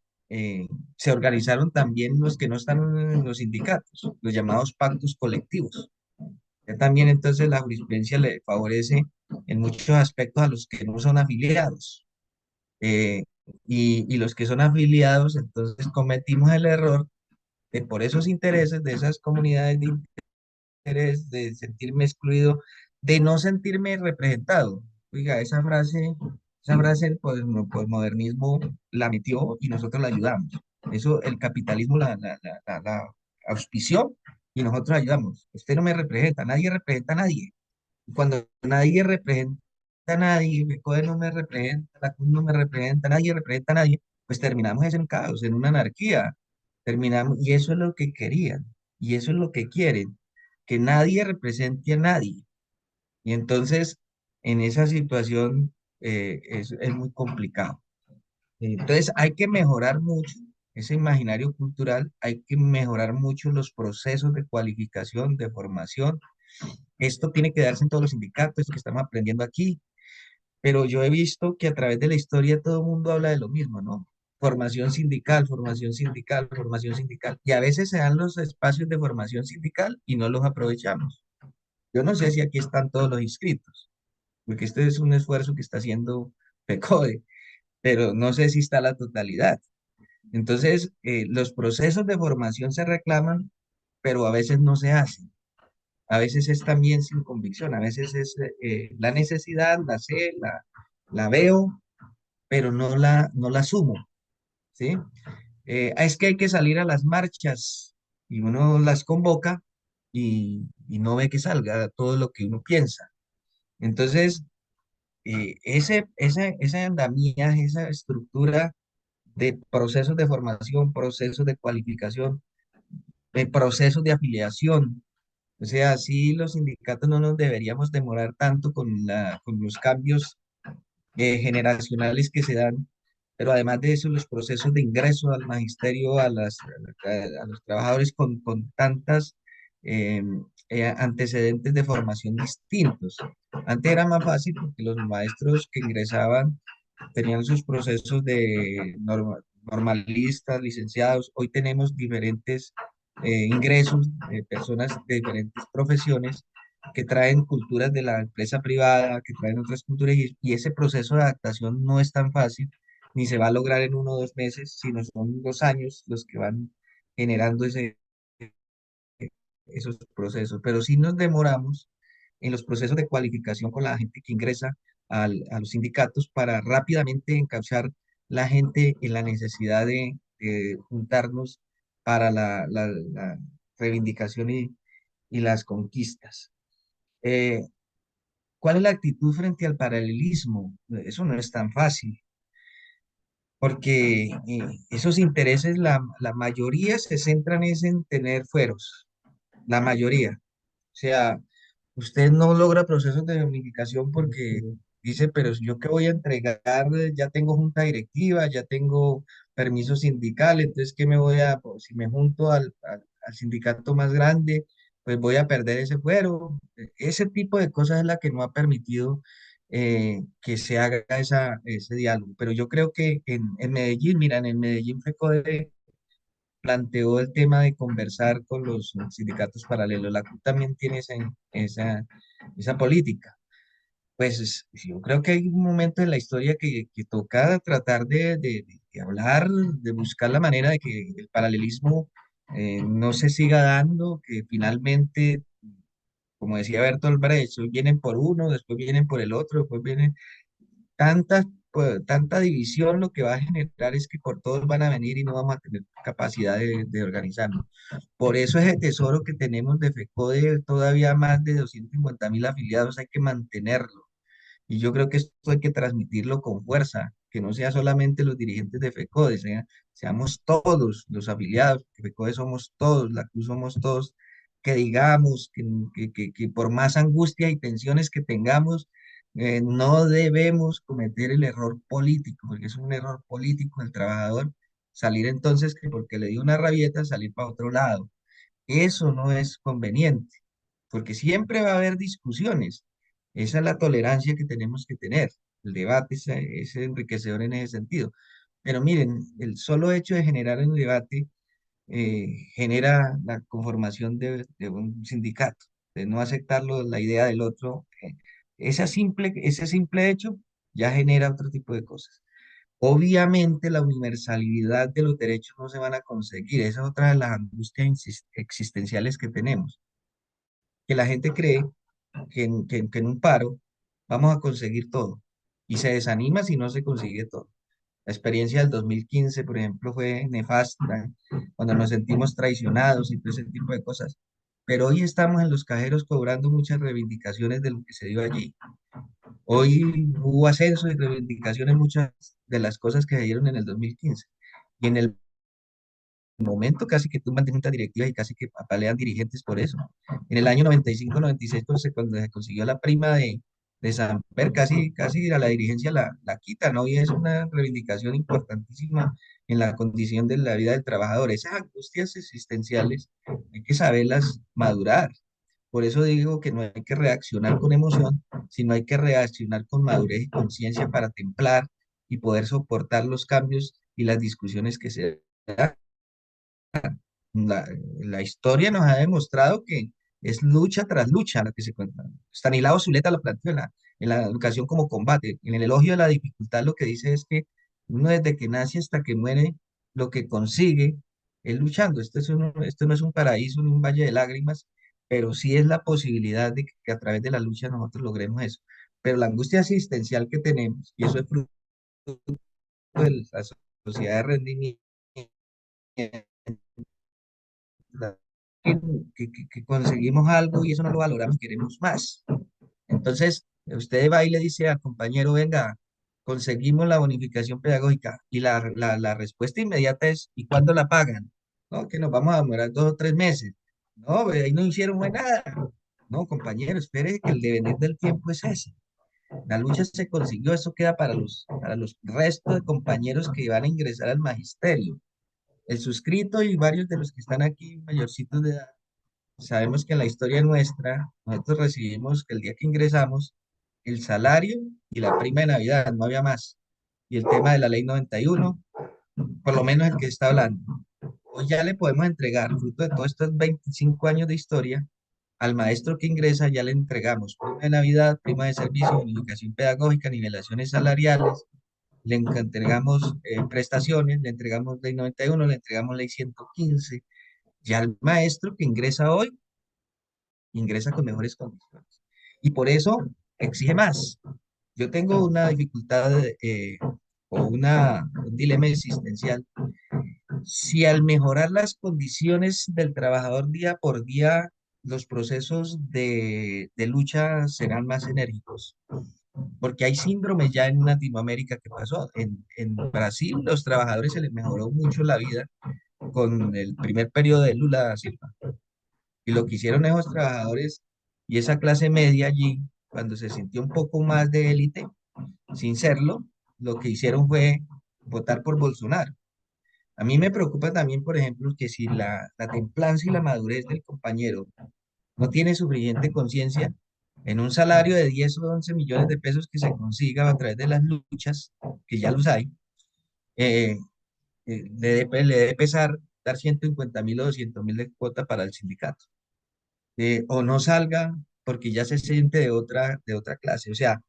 se organizaron también los que no están en los sindicatos, los llamados pactos colectivos. Ya también entonces la jurisprudencia le favorece en muchos aspectos a los que no son afiliados. Eh, y los que son afiliados, entonces cometimos el error de por esos intereses de esas comunidades de interés, de sentirme excluido, de no sentirme representado. Oiga, esa frase el posmodernismo la metió y nosotros la ayudamos. Eso el capitalismo la auspició y nosotros ayudamos. Usted no me representa, nadie representa a nadie. Y cuando nadie representa a nadie, el CODE no me representa, la CUT no me representa, nadie representa a nadie, pues terminamos en un caos, en una anarquía. Terminamos, y eso es lo que querían, y eso es lo que quieren, que nadie represente a nadie. Y entonces, en esa situación es muy complicado. Entonces, hay que mejorar mucho ese imaginario cultural, hay que mejorar mucho los procesos de cualificación, de formación. Esto tiene que darse en todos los sindicatos, esto que estamos aprendiendo aquí, pero yo he visto que a través de la historia todo el mundo habla de lo mismo, ¿no? Formación sindical, formación sindical, formación sindical. Y a veces se dan los espacios de formación sindical y no los aprovechamos. Yo no sé si aquí están todos los inscritos, porque este es un esfuerzo que está haciendo FECODE, pero no sé si está la totalidad. Entonces, los procesos de formación se reclaman, pero a veces no se hacen. a veces es también sin convicción, a veces es la necesidad, la sé, la veo, pero no la asumo, ¿sí? Es que hay que salir a las marchas y uno las convoca y no ve que salga todo lo que uno piensa. Entonces, ese andamiaje, esa estructura de procesos de formación, procesos de cualificación, procesos de afiliación. O sea, sí, los sindicatos no nos deberíamos demorar tanto con los cambios generacionales que se dan, pero además de eso, los procesos de ingreso al magisterio, a los trabajadores con tantas eh, antecedentes de formación distintos. Antes era más fácil porque los maestros que ingresaban tenían sus procesos de normalistas, licenciados. Hoy tenemos diferentes ingresos de personas de diferentes profesiones que traen culturas de la empresa privada, que traen otras culturas, y ese proceso de adaptación no es tan fácil, ni se va a lograr en 1 o 2 meses, sino son 2 años los que van generando esos procesos. Pero si nos demoramos en los procesos de cualificación con la gente que ingresa a los sindicatos para rápidamente encauzar la gente en la necesidad de juntarnos para la reivindicación y las conquistas. Eh, ¿Cuál es la actitud frente al paralelismo? Eso no es tan fácil, porque esos intereses, la mayoría se centran es en tener fueros, la mayoría. O sea, usted no logra procesos de unificación porque dice, pero yo qué voy a entregar, ya tengo junta directiva, ya tengo permiso sindical, entonces ¿qué me voy a, pues, si me junto al sindicato más grande, pues voy a perder ese fuero? Ese tipo de cosas es la que no ha permitido que se haga ese diálogo. Pero yo creo que en Medellín, miran, en Medellín FECODE planteó el tema de conversar con los sindicatos paralelos. La CUT también tiene esa política. Pues yo creo que hay un momento en la historia que toca tratar de hablar, de buscar la manera de que el paralelismo no se siga dando, que finalmente, como decía Bertolt Brecht, hoy vienen por uno, después vienen por el otro, después vienen tanta división, lo que va a generar es que por todos van a venir y no vamos a tener capacidad de organizarnos. Por eso es el tesoro que tenemos de FECODE, todavía más de 250.000 afiliados, hay que mantenerlo. Y yo creo que esto hay que transmitirlo con fuerza, que no sea solamente los dirigentes de FECODE, seamos todos los afiliados, que FECODE somos todos, la CRUZ somos todos, que digamos que por más angustia y tensiones que tengamos, no debemos cometer el error político, porque es un error político del trabajador salir entonces que porque le dio una rabieta salir para otro lado. Eso no es conveniente, porque siempre va a haber discusiones. Esa es la tolerancia que tenemos que tener. El debate es enriquecedor en ese sentido. Pero miren, el solo hecho de generar un debate genera la conformación de un sindicato, de no aceptarlo, la idea del otro. Ese simple hecho ya genera otro tipo de cosas. Obviamente la universalidad de los derechos no se van a conseguir. Esa es otra de las angustias existenciales que tenemos, que la gente cree que en un paro vamos a conseguir todo y se desanima si no se consigue todo. La experiencia del 2015, por ejemplo, fue nefasta, cuando nos sentimos traicionados y todo ese tipo de cosas. Pero hoy estamos en los cajeros cobrando muchas reivindicaciones de lo que se dio allí. Hoy hubo ascenso y reivindicaciones muchas de las cosas que se dieron en el 2015. Y en el momento casi que tumban de juntas directivas y casi que apalean dirigentes por eso. En el año 95-96, cuando se consiguió la prima de Samper, casi a la dirigencia la quita, ¿no? Y es una reivindicación importantísima en la condición de la vida del trabajador. Esas angustias existenciales hay que saberlas madurar. Por eso digo que no hay que reaccionar con emoción, sino hay que reaccionar con madurez y conciencia para templar y poder soportar los cambios y las discusiones que se dan. La, la historia nos ha demostrado que es lucha tras lucha la que se cuenta. Stanislao Zuleta lo planteó en la educación como combate. En el elogio de la dificultad lo que dice es que uno desde que nace hasta que muere, lo que consigue es luchando. Esto no es un paraíso ni un valle de lágrimas, pero sí es la posibilidad de que a través de la lucha nosotros logremos eso. Pero la angustia existencial que tenemos, y eso es fruto de la sociedad de rendimiento, que conseguimos algo y eso no lo valoramos, queremos más. Entonces, usted va y le dice al compañero, venga, conseguimos la bonificación pedagógica y la respuesta inmediata es, ¿y cuándo la pagan? No, que nos vamos a demorar 2 o 3 meses. No, ahí no hicieron fue nada. No, compañero, espere que el devenir del tiempo es ese. La lucha se consiguió, eso queda para los restos de compañeros que van a ingresar al magisterio. El suscrito y varios de los que están aquí mayorcitos de edad, sabemos que en la historia nuestra, nosotros recibimos que el día que ingresamos, el salario y la prima de Navidad, no había más. Y el tema de la ley 91, por lo menos el que está hablando. Hoy ya le podemos entregar, fruto de todos estos 25 años de historia, al maestro que ingresa ya le entregamos prima de Navidad, prima de servicio, bonificación pedagógica, nivelaciones salariales, le entregamos prestaciones, le entregamos ley 91, le entregamos ley 115. Ya el maestro que ingresa hoy ingresa con mejores condiciones. Y por eso exige más. Yo tengo una dificultad o un dilema existencial. Si al mejorar las condiciones del trabajador día por día, los procesos de lucha serán más enérgicos, porque hay síndromes ya en Latinoamérica que pasó. En Brasil, los trabajadores se les mejoró mucho la vida con el primer periodo de Lula da Silva. Y lo que hicieron esos trabajadores y esa clase media allí, cuando se sintió un poco más de élite, sin serlo, lo que hicieron fue votar por Bolsonaro. A mí me preocupa también, por ejemplo, que si la templanza y la madurez del compañero no tiene suficiente conciencia, en un salario de 10 o 11 millones de pesos que se consiga a través de las luchas, que ya los hay, eh, le debe pesar dar 150.000 o 200.000 de cuota para el sindicato. O no salga porque ya se siente de otra clase. O sea,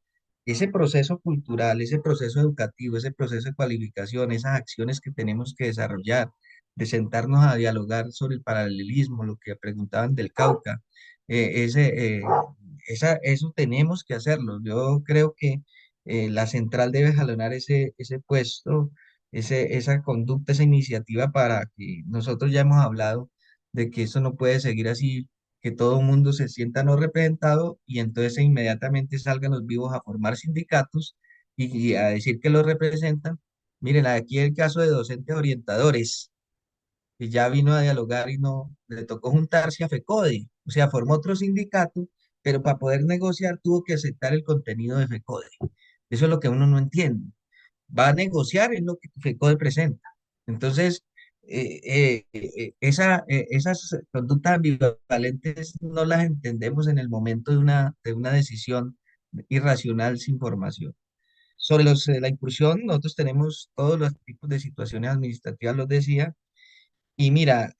ese proceso cultural, ese proceso educativo, ese proceso de cualificación, esas acciones que tenemos que desarrollar, de sentarnos a dialogar sobre el paralelismo, lo que preguntaban del Cauca, eso tenemos que hacerlo. Yo creo que la central debe jalonar ese puesto, esa conducta, esa iniciativa para que nosotros ya hemos hablado de que eso no puede seguir así, que todo el mundo se sienta no representado y entonces inmediatamente salgan los vivos a formar sindicatos y a decir que los representan. Miren, aquí el caso de docentes orientadores, que ya vino a dialogar y no le tocó juntarse a FECODE, o sea, formó otro sindicato, pero para poder negociar tuvo que aceptar el contenido de FECODE. Eso es lo que uno no entiende. Va a negociar en lo que FECODE presenta. Entonces, esas conductas ambivalentes no las entendemos en el momento de una decisión irracional sin formación. Sobre la inclusión, nosotros tenemos todos los tipos de situaciones administrativas, los decía, y mira,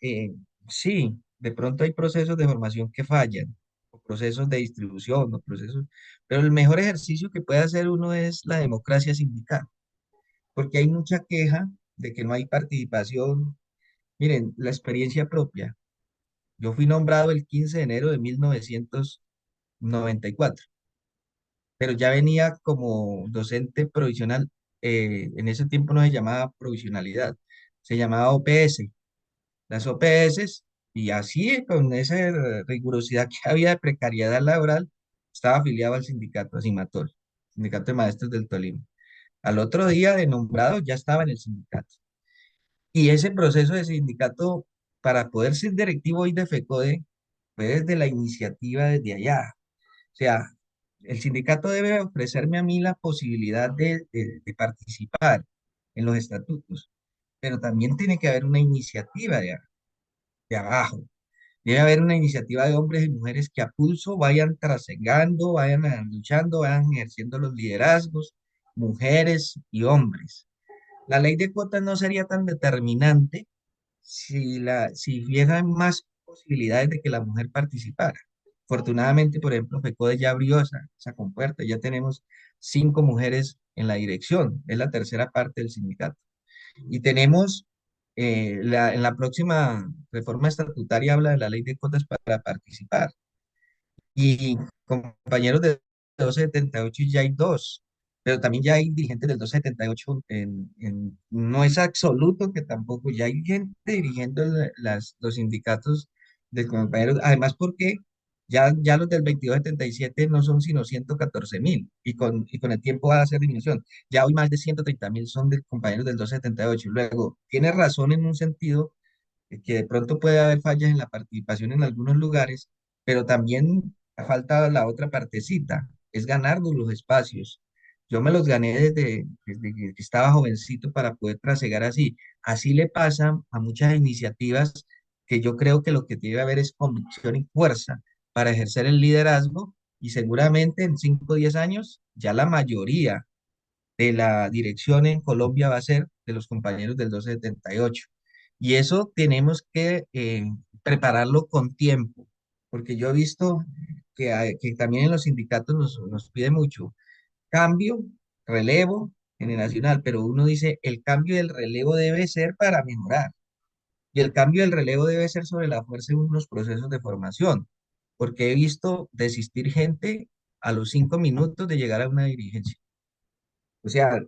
sí, de pronto hay procesos de formación que fallan, o procesos de distribución, o procesos, pero el mejor ejercicio que puede hacer uno es la democracia sindical, porque hay mucha queja de que no hay participación. Miren, la experiencia propia. Yo fui nombrado el 15 de enero de 1994, pero ya venía como docente provisional. En ese tiempo no se llamaba provisionalidad, se llamaba OPS. Las OPS, y así con esa rigurosidad que había de precariedad laboral, estaba afiliado al sindicato, a Simatol, Sindicato de Maestros del Tolima. Al otro día de nombrado ya estaba en el sindicato. Y ese proceso de sindicato, para poder ser directivo hoy de FECODE, fue desde la iniciativa desde allá. O sea, el sindicato debe ofrecerme a mí la posibilidad de participar en los estatutos, pero también tiene que haber una iniciativa de abajo. Debe haber una iniciativa de hombres y mujeres que a pulso vayan trasegando, vayan luchando, vayan ejerciendo los liderazgos, mujeres y hombres. La ley de cuotas no sería tan determinante si hubiera más posibilidades de que la mujer participara. Afortunadamente, por ejemplo, FECODE ya abrió esa compuerta, ya tenemos 5 mujeres en la dirección, es la tercera parte del sindicato. Y tenemos en la próxima reforma estatutaria habla de la ley de cuotas para participar. Y compañeros de 278 ya hay dos, pero también ya hay dirigentes del 278 no es absoluto que tampoco, ya hay gente dirigiendo los sindicatos de compañeros, además porque ya los del 2277 no son sino 114.000 y con el tiempo va a ser disminución. Ya hoy más de 130.000 son de compañeros del 278. Luego, tiene razón en un sentido que de pronto puede haber fallas en la participación en algunos lugares, pero también falta la otra partecita, es ganarnos los espacios. Yo me los gané desde que estaba jovencito para poder trasegar así. Así le pasa a muchas iniciativas que yo creo que lo que debe haber es convicción y fuerza para ejercer el liderazgo y seguramente en 5 o 10 años ya la mayoría de la dirección en Colombia va a ser de los compañeros del 278. Y eso tenemos que prepararlo con tiempo, porque yo he visto que también en los sindicatos nos pide mucho cambio, relevo generacional, pero uno dice, el cambio del relevo debe ser para mejorar, y el cambio del relevo debe ser sobre la fuerza de unos procesos de formación, porque he visto desistir gente a los 5 minutos de llegar a una dirigencia. O sea,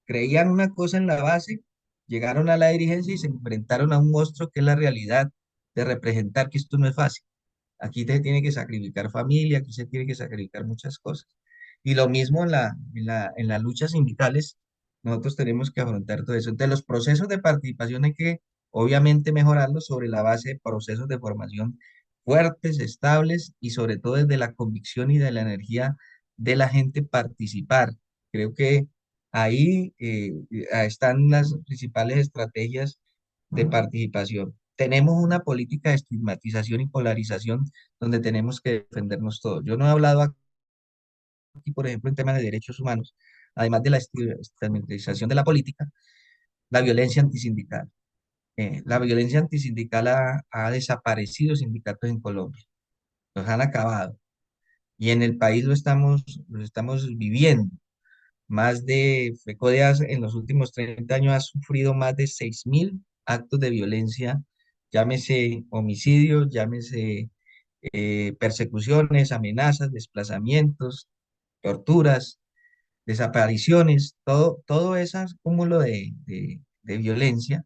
creían una cosa en la base, llegaron a la dirigencia y se enfrentaron a un monstruo que es la realidad de representar que esto no es fácil. Aquí se tiene que sacrificar familia, aquí se tiene que sacrificar muchas cosas. Y lo mismo en las luchas sindicales, nosotros tenemos que afrontar todo eso. Entonces, los procesos de participación hay que, obviamente, mejorarlos sobre la base de procesos de formación fuertes, estables y sobre todo desde la convicción y de la energía de la gente participar. Creo que ahí están las principales estrategias de participación. Tenemos una política de estigmatización y polarización donde tenemos que defendernos todos. Yo no he hablado aquí, por ejemplo, en temas de derechos humanos, además de la estigmatización de la política, la violencia antisindical. La violencia antisindical ha desaparecido sindicatos en Colombia, los han acabado. Y en el país lo estamos viviendo. Más de, FECODE en los últimos 30 años ha sufrido más de 6.000 actos de violencia, llámese homicidios, llámese persecuciones, amenazas, desplazamientos, torturas, desapariciones, todo ese cúmulo de violencia.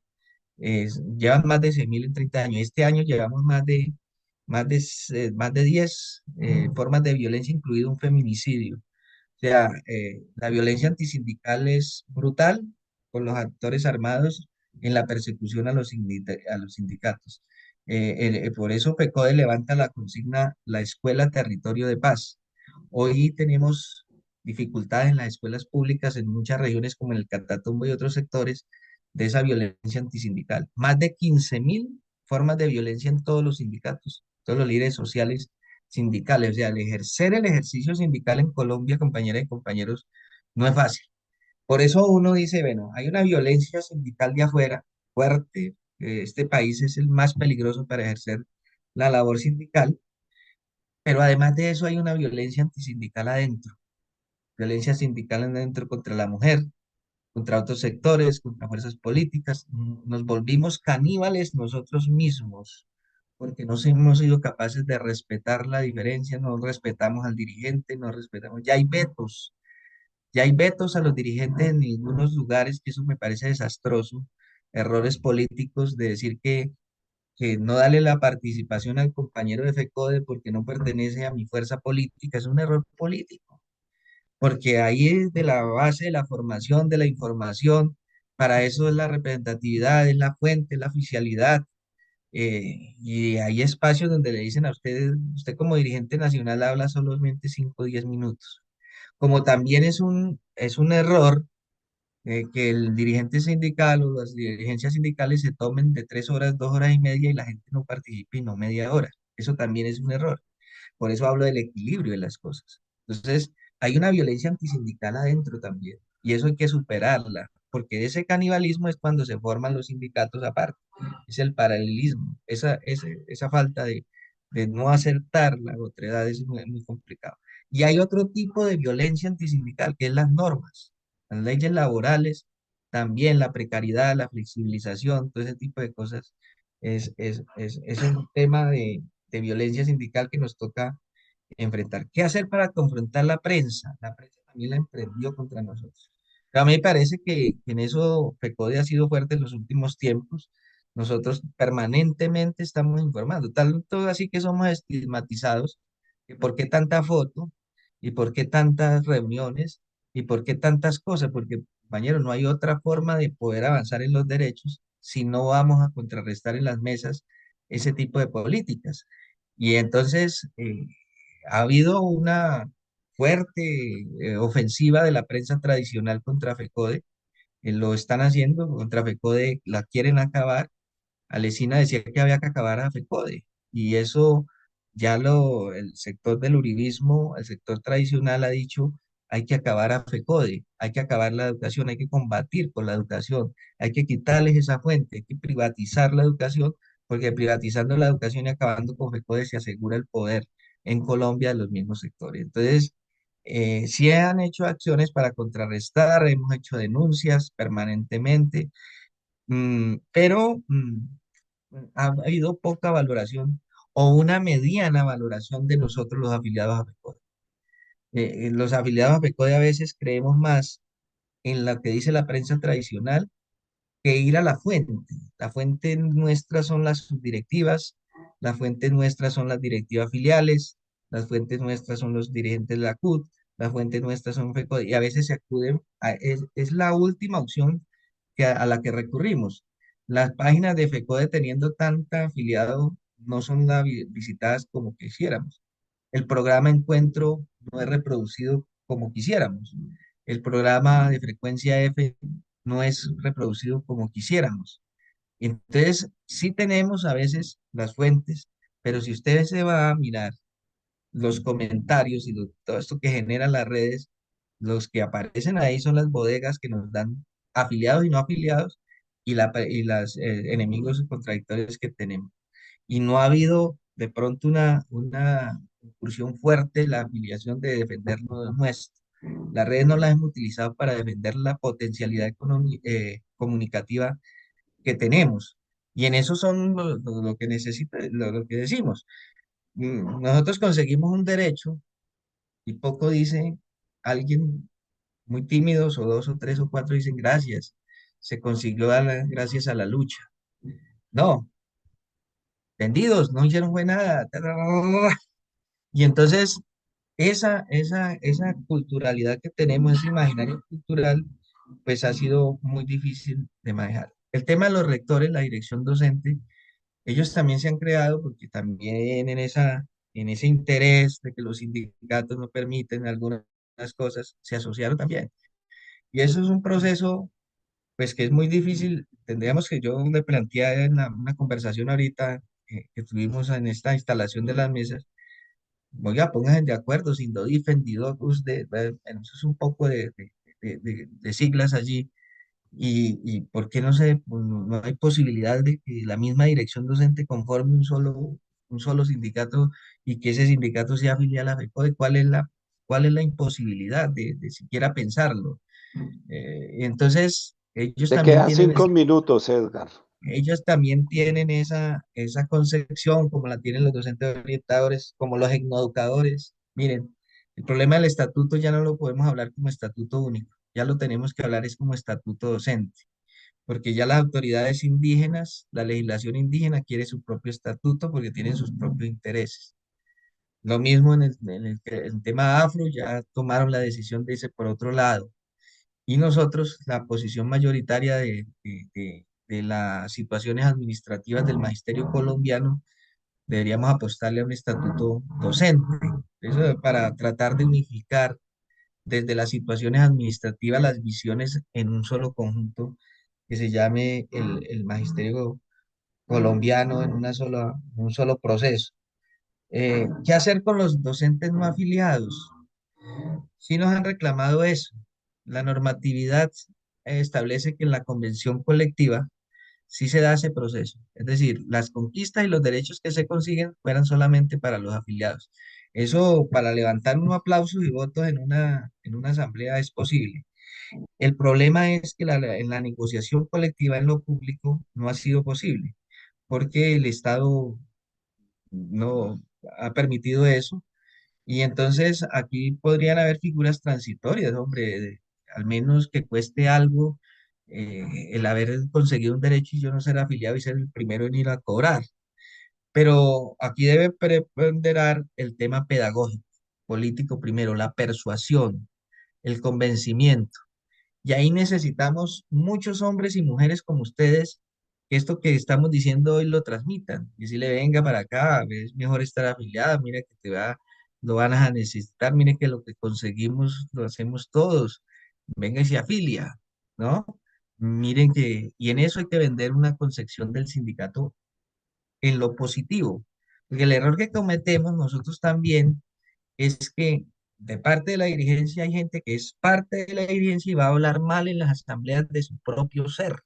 Llevan más de 6.000 en 30 años. Este año llevamos más de 10 formas de violencia, incluido un feminicidio. O sea, la violencia antisindical es brutal con los actores armados en la persecución a los sindicatos. Por eso FECODE levanta la consigna La Escuela Territorio de Paz. Hoy tenemos dificultades en las escuelas públicas en muchas regiones como en el Catatumbo y otros sectores de esa violencia antisindical. Más de 15.000 formas de violencia en todos los sindicatos, todos los líderes sociales sindicales. O sea, el ejercicio sindical en Colombia, compañeras y compañeros, no es fácil. Por eso uno dice, bueno, hay una violencia sindical de afuera fuerte. Este país es el más peligroso para ejercer la labor sindical, pero además de eso hay una violencia antisindical adentro. Violencia sindical adentro contra la mujer, contra otros sectores, contra fuerzas políticas. Nos volvimos caníbales nosotros mismos porque no hemos sido capaces de respetar la diferencia, no respetamos al dirigente, no respetamos, ya hay vetos a los dirigentes en algunos lugares, que eso me parece desastroso, errores políticos de decir que no darle la participación al compañero de FECODE porque no pertenece a mi fuerza política, es un error político, porque ahí es de la base de la formación, de la información, para eso es la representatividad, es la fuente, es la oficialidad, y hay espacios donde le dicen a ustedes, usted como dirigente nacional habla solamente 5 o 10 minutos. Como también es un error que el dirigente sindical o las dirigencias sindicales se tomen de 3 horas, 2 horas y media y la gente no participe y no media hora. Eso también es un error. Por eso hablo del equilibrio de las cosas. Entonces, hay una violencia antisindical adentro también, y eso hay que superarla, porque de ese canibalismo es cuando se forman los sindicatos aparte, es el paralelismo, esa falta de no aceptar la otredad es muy, muy complicado. Y hay otro tipo de violencia antisindical, que es las normas, las leyes laborales, también la precariedad, la flexibilización, todo ese tipo de cosas Es un tema de violencia sindical que nos toca enfrentar. ¿Qué hacer para confrontar la prensa? La prensa también la emprendió contra nosotros. Pero a mí me parece que en eso FECODE ha sido fuerte en los últimos tiempos. Nosotros permanentemente estamos informando, tanto así que somos estigmatizados, que por qué tanta foto y por qué tantas reuniones y por qué tantas cosas, porque, compañero, no hay otra forma de poder avanzar en los derechos si no vamos a contrarrestar en las mesas ese tipo de políticas. Y entonces, ha habido una fuerte ofensiva de la prensa tradicional contra FECODE. Lo están haciendo contra FECODE, la quieren acabar. Alesina decía que había que acabar a FECODE y eso el sector del uribismo, el sector tradicional ha dicho hay que acabar a FECODE, hay que acabar la educación, hay que combatir por la educación, hay que quitarles esa fuente, hay que privatizar la educación, porque privatizando la educación y acabando con FECODE se asegura el poder en Colombia de los mismos sectores. Entonces, sí han hecho acciones para contrarrestar, hemos hecho denuncias permanentemente, pero ha habido poca valoración o una mediana valoración de nosotros los afiliados a FECODE. Los afiliados a FECODE a veces creemos más en lo que dice la prensa tradicional que ir a la fuente. La fuente nuestra son las subdirectivas, la fuente nuestra son las directivas filiales, las fuentes nuestras son los dirigentes de la CUT, las fuentes nuestras son FECODE, y a veces se acuden, es la última opción a la que recurrimos. Las páginas de FECODE teniendo tanta afiliado no son visitadas como quisiéramos. El programa Encuentro no es reproducido como quisiéramos. El programa de frecuencia F no es reproducido como quisiéramos. Entonces, sí tenemos a veces las fuentes, pero si usted se va a mirar los comentarios y todo esto que generan las redes, los que aparecen ahí son las bodegas que nos dan afiliados y no afiliados y las enemigos contradictorios que tenemos. Y no ha habido de pronto una incursión fuerte en la afiliación de defender lo nuestro. Las redes no las hemos utilizado para defender la potencialidad comunicativa que tenemos. Y en eso son lo que necesita, lo que decimos. Nosotros conseguimos un derecho y poco dice alguien muy tímidos o dos o tres o cuatro dicen gracias. Se consiguió gracias a la lucha. No, vendidos, no hicieron fue nada. Y entonces esa culturalidad que tenemos, ese imaginario cultural, pues ha sido muy difícil de manejar. El tema de los rectores, la dirección docente, ellos también se han creado porque también en ese interés de que los sindicatos no permiten algunas cosas, se asociaron también. Y eso es un proceso, pues que es muy difícil. Tendríamos que yo le planteé en una conversación ahorita que tuvimos en esta instalación de las mesas. Oiga, pónganse de acuerdo, Sindodi, Fendidocus, bueno, eso es un poco de siglas allí. Y ¿por qué no hay posibilidad de que la misma dirección docente conforme un solo sindicato y que ese sindicato sea filial a FECODE? ¿Cuál es la imposibilidad de siquiera pensarlo? Entonces, Te quedan 5 minutos, Edgar. ellos también tienen esa concepción, como la tienen los docentes orientadores, como los etnoeducadores. Miren, el problema del estatuto ya no lo podemos hablar como estatuto único, ya lo tenemos que hablar es como estatuto docente, porque ya las autoridades indígenas, la legislación indígena quiere su propio estatuto porque tienen sus propios intereses. Lo mismo en el tema afro, ya tomaron la decisión de irse por otro lado. Y nosotros, la posición mayoritaria de las situaciones administrativas del magisterio colombiano, deberíamos apostarle a un estatuto docente. Eso para tratar de unificar desde las situaciones administrativas las visiones en un solo conjunto que se llame el magisterio colombiano en un solo proceso. ¿Qué hacer con los docentes no afiliados? Sí nos han reclamado eso. La normatividad establece que en la convención colectiva sí se da ese proceso. Es decir, las conquistas y los derechos que se consiguen fueran solamente para los afiliados. Eso para levantar unos aplausos y votos en una asamblea es posible. El problema es que en la negociación colectiva en lo público no ha sido posible, porque el Estado no ha permitido eso. Y entonces aquí podrían haber figuras transitorias, hombre, al menos que cueste algo el haber conseguido un derecho y yo no ser afiliado y ser el primero en ir a cobrar. Pero aquí debe preponderar el tema pedagógico, político primero, la persuasión, el convencimiento. Y ahí necesitamos muchos hombres y mujeres como ustedes que esto que estamos diciendo hoy lo transmitan. Y si le venga para acá, es mejor estar afiliada, mira que lo van a necesitar, mire que lo que conseguimos lo hacemos todos. Venga y se afilia, ¿no? Miren que, y en eso hay que vender una concepción del sindicato en lo positivo. Porque el error que cometemos nosotros también es que de parte de la dirigencia hay gente que es parte de la dirigencia y va a hablar mal en las asambleas de su propio ser.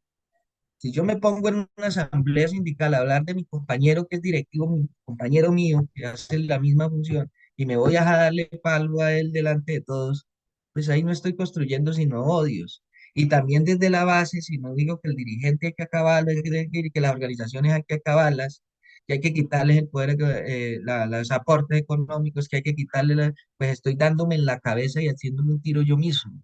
Si yo me pongo en una asamblea sindical a hablar de mi compañero que es directivo, mi compañero mío, que hace la misma función, y me voy a darle palo a él delante de todos, pues ahí no estoy construyendo sino odios. Y también desde la base, si no digo que el dirigente hay que acabarlo, que las organizaciones hay que acabarlas, que hay que quitarles el poder, los aportes económicos, que hay que quitarle, pues estoy dándome en la cabeza y haciéndome un tiro yo mismo.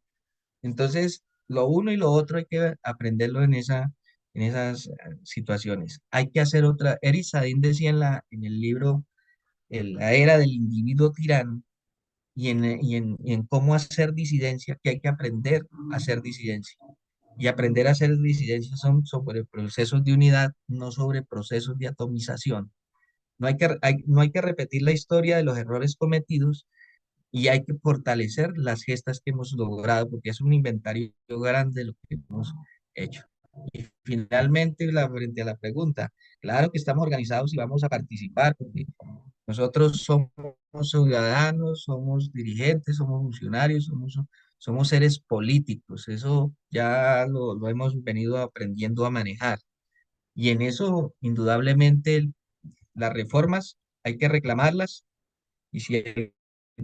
Entonces, lo uno y lo otro hay que aprenderlo en esas situaciones. Hay que hacer otra. Eric Sadin decía en el libro La era del individuo tirano y en cómo hacer disidencia, que hay que aprender a hacer disidencia. Y aprender a hacer disidencia son sobre procesos de unidad, no sobre procesos de atomización. No hay que repetir la historia de los errores cometidos, y hay que fortalecer las gestas que hemos logrado, porque es un inventario grande de lo que hemos hecho. Y finalmente, frente a la pregunta, claro que estamos organizados y vamos a participar, porque nosotros somos ciudadanos, somos dirigentes, somos funcionarios, somos seres políticos. Eso ya lo hemos venido aprendiendo a manejar. Y en eso, indudablemente, las reformas hay que reclamarlas, y si el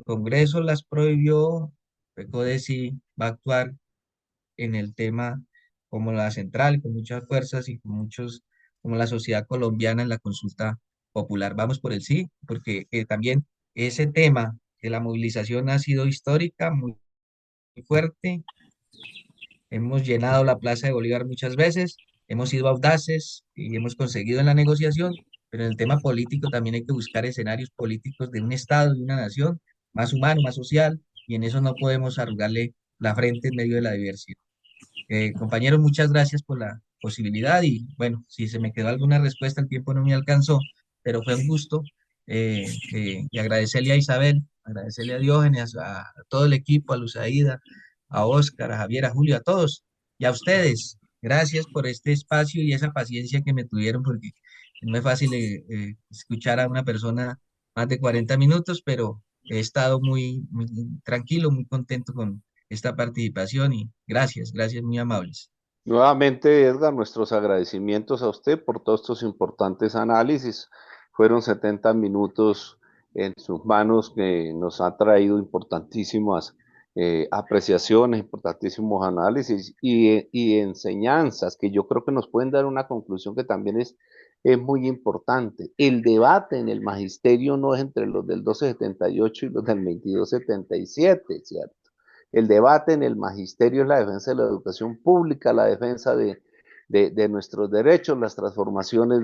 Congreso las prohibió, PECODE sí va a actuar en el tema como la central, con muchas fuerzas y con muchos, como la sociedad colombiana en la consulta popular. Vamos por el sí, porque también ese tema de la movilización ha sido histórica, muy fuerte. Hemos llenado la Plaza de Bolívar muchas veces, hemos sido audaces y hemos conseguido en la negociación, pero en el tema político también hay que buscar escenarios políticos de un Estado, de una nación, más humano, más social, y en eso no podemos arrugarle la frente en medio de la diversidad. Compañeros, muchas gracias por la posibilidad y bueno, si se me quedó alguna respuesta, el tiempo no me alcanzó, pero fue un gusto y agradecerle a Isabel, agradecerle a Diógenes, a todo el equipo, a Luzaída, a Óscar, a Javier, a Julio, a todos y a ustedes. Gracias por este espacio y esa paciencia que me tuvieron, porque no es fácil escuchar a una persona más de 40 minutos, pero he estado muy tranquilo, muy contento con esta participación y gracias, gracias muy amables. Nuevamente, Edgar, nuestros agradecimientos a usted por todos estos importantes análisis. Fueron 70 minutos en sus manos que nos ha traído importantísimas apreciaciones, importantísimos análisis y enseñanzas que yo creo que nos pueden dar una conclusión que también es muy importante. El debate en el magisterio no es entre los del 1278 y los del 2277, ¿cierto? El debate en el magisterio es la defensa de la educación pública, la defensa de nuestros derechos, las transformaciones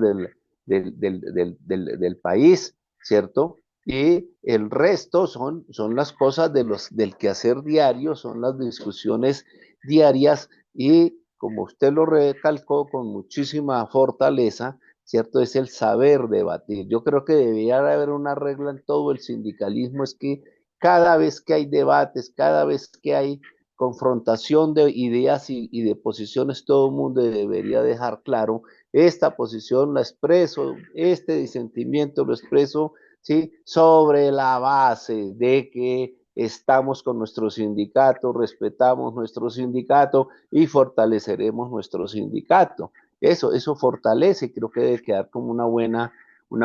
del país, ¿cierto? Y el resto son las cosas del quehacer diario, son las discusiones diarias y como usted lo recalcó con muchísima fortaleza, ¿cierto? Es el saber debatir. Yo creo que debería haber una regla en todo el sindicalismo, es que cada vez que hay debates, cada vez que hay confrontación de ideas y de posiciones, todo el mundo debería dejar claro, esta posición la expreso, este disentimiento lo expreso, ¿sí? Sobre la base de que estamos con nuestro sindicato, respetamos nuestro sindicato y fortaleceremos nuestro sindicato. Eso fortalece, creo que debe quedar como una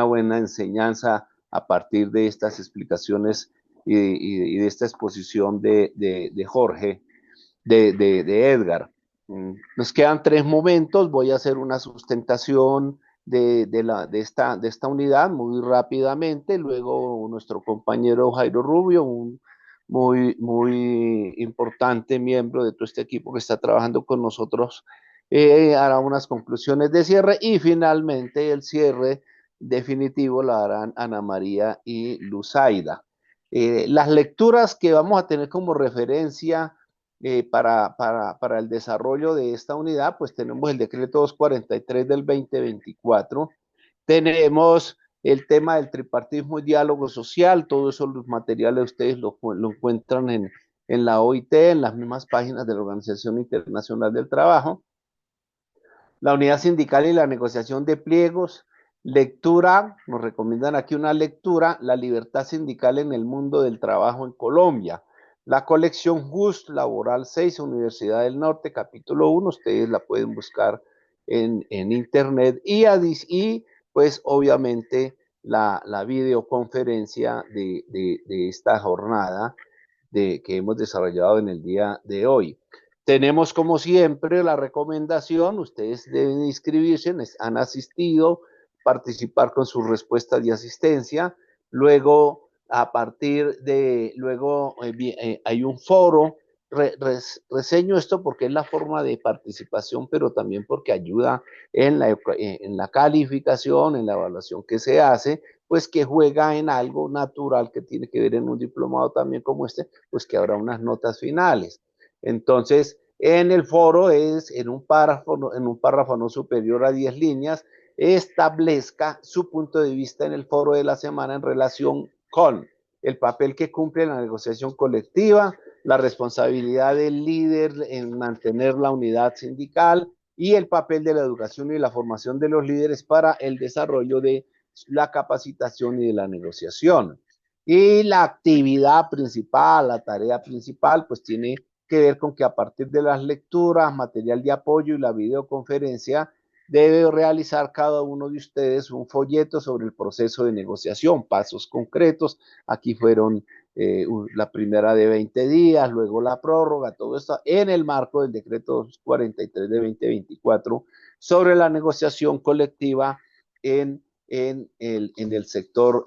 buena enseñanza a partir de estas explicaciones y de esta exposición de Jorge, de Edgar. Nos quedan 3 momentos, voy a hacer una sustentación de esta unidad muy rápidamente. Luego nuestro compañero Jairo Rubio, un muy importante miembro de todo este equipo que está trabajando con nosotros, hará unas conclusiones de cierre y finalmente el cierre definitivo la harán Ana María y Luzaida. Las lecturas que vamos a tener como referencia para el desarrollo de esta unidad, pues tenemos el decreto 243 del 2024, tenemos el tema del tripartismo y diálogo social, todos esos los materiales ustedes lo encuentran en la OIT, en las mismas páginas de la Organización Internacional del Trabajo, la unidad sindical y la negociación de pliegos, lectura, nos recomiendan aquí una lectura, la libertad sindical en el mundo del trabajo en Colombia, la colección Just Laboral 6, Universidad del Norte, capítulo 1, ustedes la pueden buscar en internet, y pues obviamente la videoconferencia de esta jornada que hemos desarrollado en el día de hoy. Tenemos como siempre la recomendación, ustedes deben inscribirse, han asistido, participar con sus respuestas de asistencia, luego hay un foro, reseño esto porque es la forma de participación, pero también porque ayuda en la calificación, en la evaluación que se hace, pues que juega en algo natural que tiene que ver en un diplomado también como este, pues que habrá unas notas finales. Entonces, en el foro en un párrafo no superior a 10 líneas, establezca su punto de vista en el foro de la semana en relación con el papel que cumple la negociación colectiva, la responsabilidad del líder en mantener la unidad sindical y el papel de la educación y la formación de los líderes para el desarrollo de la capacitación y de la negociación. Y la actividad principal, la tarea principal, pues tiene que ver con que a partir de las lecturas, material de apoyo y la videoconferencia, debe realizar cada uno de ustedes un folleto sobre el proceso de negociación, pasos concretos. Aquí fueron la primera de 20 días, luego la prórroga, todo esto en el marco del decreto 243 de 2024 sobre la negociación colectiva en el sector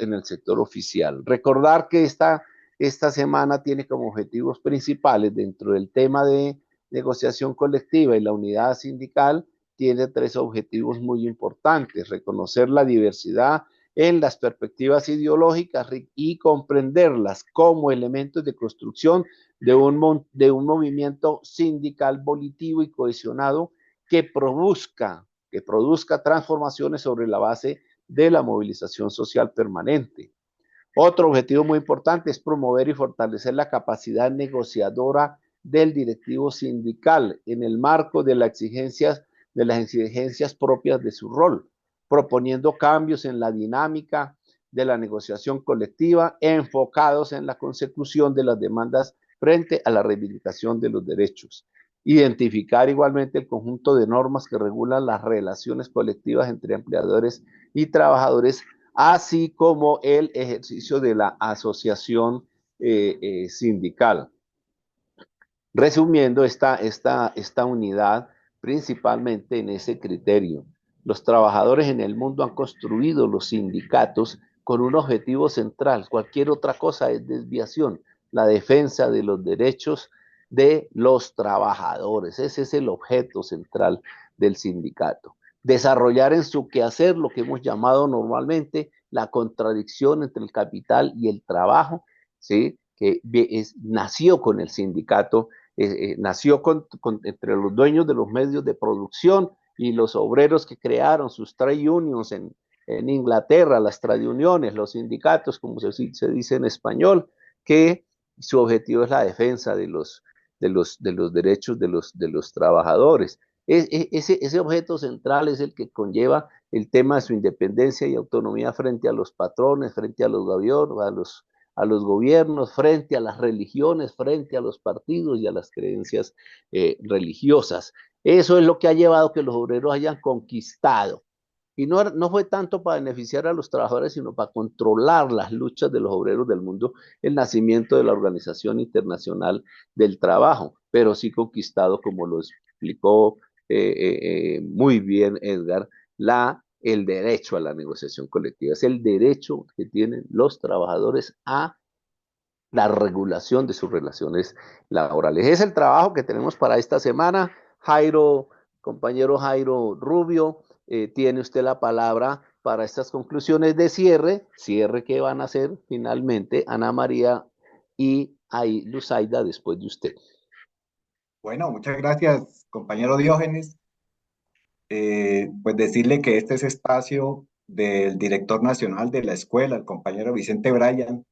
oficial. Recordar que esta semana tiene como objetivos principales dentro del tema de negociación colectiva y la unidad sindical, tiene 3 objetivos muy importantes: reconocer la diversidad en las perspectivas ideológicas y comprenderlas como elementos de construcción de un movimiento sindical volitivo y cohesionado que produzca transformaciones sobre la base de la movilización social permanente. Otro objetivo muy importante es promover y fortalecer la capacidad negociadora del directivo sindical en el marco de las exigencias propias de su rol, proponiendo cambios en la dinámica de la negociación colectiva enfocados en la consecución de las demandas frente a la reivindicación de los derechos. Identificar igualmente el conjunto de normas que regulan las relaciones colectivas entre empleadores y trabajadores, así como el ejercicio de la asociación sindical. Resumiendo esta unidad principalmente en ese criterio, los trabajadores en el mundo han construido los sindicatos con un objetivo central. Cualquier otra cosa es desviación, la defensa de los derechos de los trabajadores. Ese es el objeto central del sindicato. Desarrollar en su quehacer lo que hemos llamado normalmente la contradicción entre el capital y el trabajo, ¿sí? Que nació con el sindicato, nació entre los dueños de los medios de producción y los obreros que crearon sus trade unions en Inglaterra, las trade uniones, los sindicatos, como se dice en español, que su objetivo es la defensa de los derechos de los trabajadores. Ese objeto central es el que conlleva el tema de su independencia y autonomía frente a los patrones, frente a los gobiernos, a los gobiernos, frente a las religiones, frente a los partidos y a las creencias religiosas. Eso es lo que ha llevado que los obreros hayan conquistado. Y no fue tanto para beneficiar a los trabajadores, sino para controlar las luchas de los obreros del mundo, el nacimiento de la Organización Internacional del Trabajo, pero sí conquistado, como lo explicó muy bien Edgar, la el derecho a la negociación colectiva, es el derecho que tienen los trabajadores a la regulación de sus relaciones laborales. Es el trabajo que tenemos para esta semana. Jairo, compañero Jairo Rubio, tiene usted la palabra para estas conclusiones de cierre que van a hacer finalmente Ana María y ahí Luzaida después de usted. Bueno, muchas gracias, compañero Diógenes. Pues decirle que este es espacio del director nacional de la escuela, el compañero Vicente Bryan,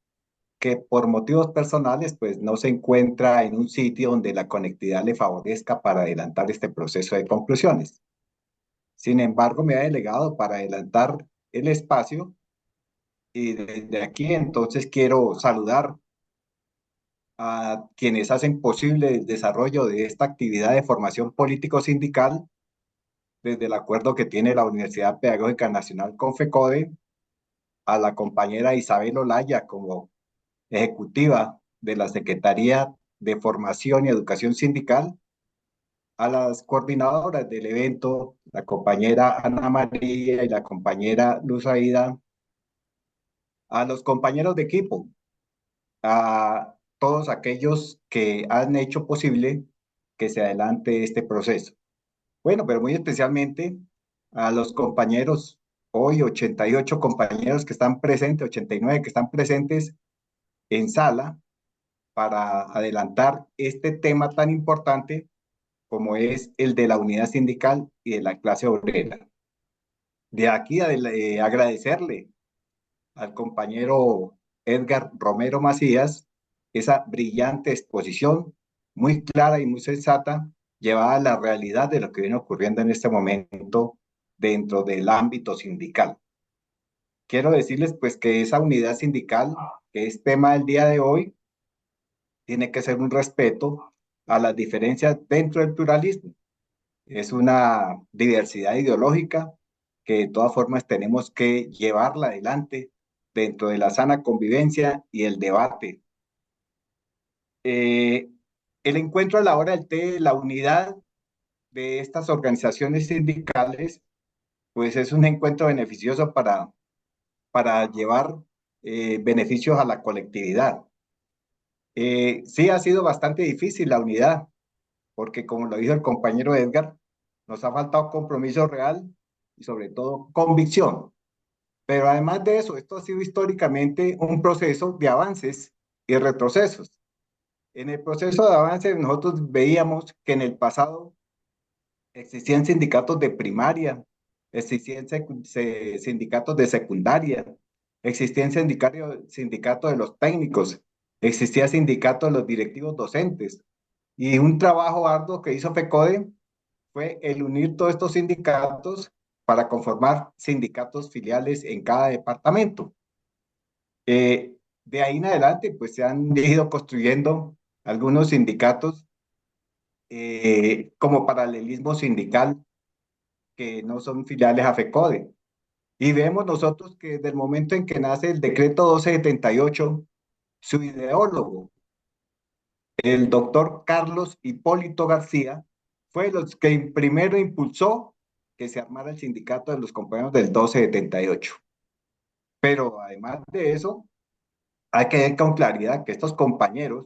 que por motivos personales pues no se encuentra en un sitio donde la conectividad le favorezca para adelantar este proceso de conclusiones. Sin embargo, me ha delegado para adelantar el espacio y desde aquí entonces quiero saludar a quienes hacen posible el desarrollo de esta actividad de formación político-sindical desde el acuerdo que tiene la Universidad Pedagógica Nacional con FECODE, a la compañera Isabel Olaya como ejecutiva de la Secretaría de Formación y Educación Sindical, a las coordinadoras del evento, la compañera Ana María y la compañera Luz Aida, a los compañeros de equipo, a todos aquellos que han hecho posible que se adelante este proceso. Bueno, pero muy especialmente a los compañeros, hoy 88 compañeros que están presentes, 89 que están presentes en sala para adelantar este tema tan importante como es el de la unidad sindical y de la clase obrera. De aquí agradecerle al compañero Edgar Romero Macías esa brillante exposición, muy clara y muy sensata, llevada a la realidad de lo que viene ocurriendo en este momento dentro del ámbito sindical. Quiero decirles pues que esa unidad sindical, que es tema del día de hoy, tiene que ser un respeto a las diferencias dentro del pluralismo. Es una diversidad ideológica que de todas formas tenemos que llevarla adelante dentro de la sana convivencia y el debate. El encuentro a la hora del té, la unidad de estas organizaciones sindicales, pues es un encuentro beneficioso para llevar beneficios a la colectividad. Sí ha sido bastante difícil la unidad, porque como lo dijo el compañero Edgar, nos ha faltado compromiso real y sobre todo convicción. Pero además de eso, esto ha sido históricamente un proceso de avances y retrocesos. En el proceso de avance nosotros veíamos que en el pasado existían sindicatos de primaria, existían sindicatos de secundaria, existían sindicatos de los técnicos, existía sindicato de los directivos docentes. Y un trabajo arduo que hizo FECODE fue el unir todos estos sindicatos para conformar sindicatos filiales en cada departamento. De ahí en adelante, pues se han ido construyendo algunos sindicatos como paralelismo sindical que no son filiales a FECODE. Y vemos nosotros que desde el momento en que nace el decreto 1278, su ideólogo, el doctor Carlos Hipólito García, fue los que primero impulsó que se armara el sindicato de los compañeros del 1278. Pero además de eso, hay que ver con claridad que estos compañeros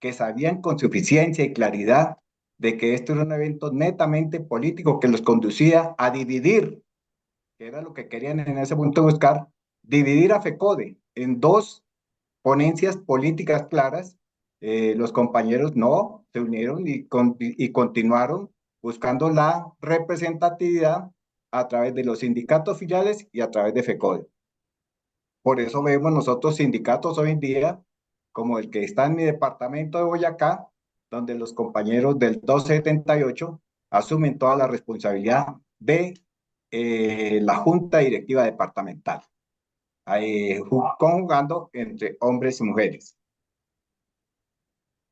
que sabían con suficiencia y claridad de que esto era un evento netamente político que los conducía a dividir, que era lo que querían en ese punto buscar, dividir a FECODE en dos ponencias políticas claras. Los compañeros no se unieron y continuaron buscando la representatividad a través de los sindicatos filiales y a través de FECODE. Por eso vemos nosotros sindicatos hoy en día, como el que está en mi departamento de Boyacá, donde los compañeros del 278 asumen toda la responsabilidad de la junta directiva departamental, conjugando entre hombres y mujeres.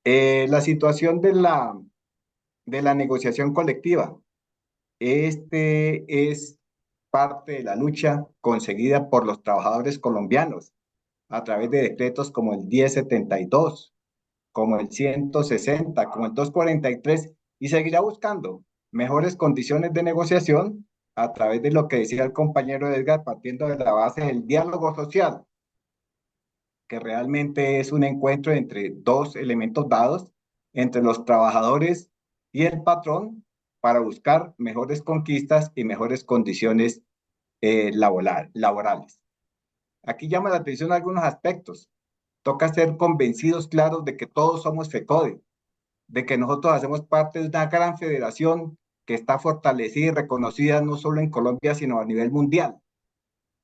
La situación de la negociación colectiva. Este es parte de la lucha conseguida por los trabajadores colombianos a través de decretos como el 1072, como el 160, como el 243, y seguirá buscando mejores condiciones de negociación a través de lo que decía el compañero Edgar, partiendo de la base del diálogo social, que realmente es un encuentro entre dos elementos dados, entre los trabajadores y el patrón, para buscar mejores conquistas y mejores condiciones laborales. Aquí llama la atención algunos aspectos. Toca ser convencidos claros de que todos somos FECODE, de que nosotros hacemos parte de una gran federación que está fortalecida y reconocida no solo en Colombia, sino a nivel mundial.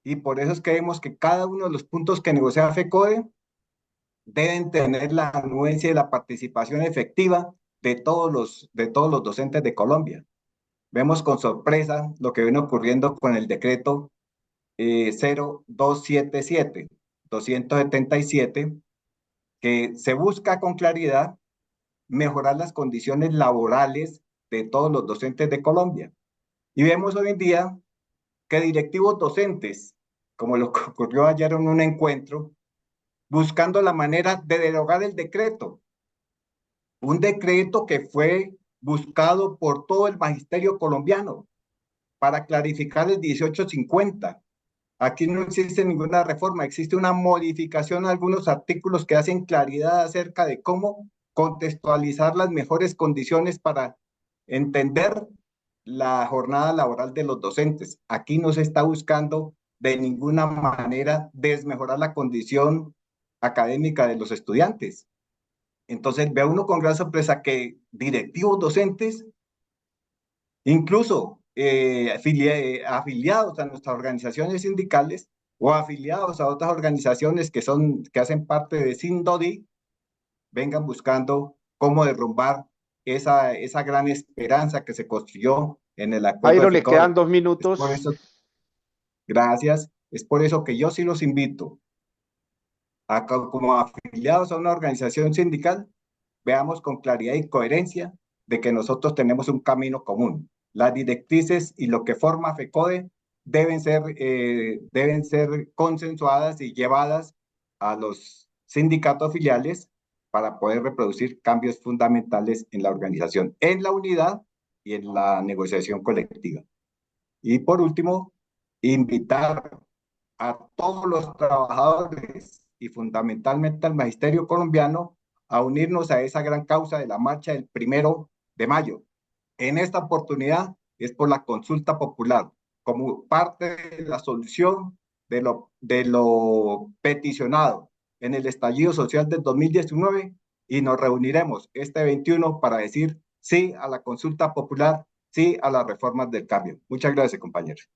Y por eso es que vemos que cada uno de los puntos que negocia FECODE deben tener la anuencia y la participación efectiva de todos los docentes de Colombia. Vemos con sorpresa lo que viene ocurriendo con el decreto 0277, que se busca con claridad mejorar las condiciones laborales de todos los docentes de Colombia. Y vemos hoy en día que directivos docentes, como lo que ocurrió ayer en un encuentro, buscando la manera de derogar el decreto, un decreto que fue buscado por todo el magisterio colombiano para clarificar el 1850. Aquí no existe ninguna reforma, existe una modificación a algunos artículos que hacen claridad acerca de cómo contextualizar las mejores condiciones para entender la jornada laboral de los docentes. Aquí no se está buscando de ninguna manera desmejorar la condición académica de los estudiantes. Entonces ve uno con gran sorpresa que directivos docentes, incluso afiliados a nuestras organizaciones sindicales o afiliados a otras organizaciones que hacen parte de Sindodi, vengan buscando cómo derrumbar esa gran esperanza que se construyó en el acuerdo Jairo, de le FECODE. quedan 2 Por minutos. eso, gracias. Es por eso que yo sí los invito como afiliados a una organización sindical, veamos con claridad y coherencia de que nosotros tenemos un camino común. Las directrices y lo que forma FECODE deben ser consensuadas y llevadas a los sindicatos filiales para poder reproducir cambios fundamentales en la organización, en la unidad y en la negociación colectiva. Y por último, invitar a todos los trabajadores y fundamentalmente al magisterio colombiano a unirnos a esa gran causa de la marcha del 1 de mayo. En esta oportunidad es por la consulta popular, como parte de la solución de lo peticionado en el estallido social del 2019, y nos reuniremos este 21 para decir sí a la consulta popular, sí a las reformas del cambio. Muchas gracias, compañeros.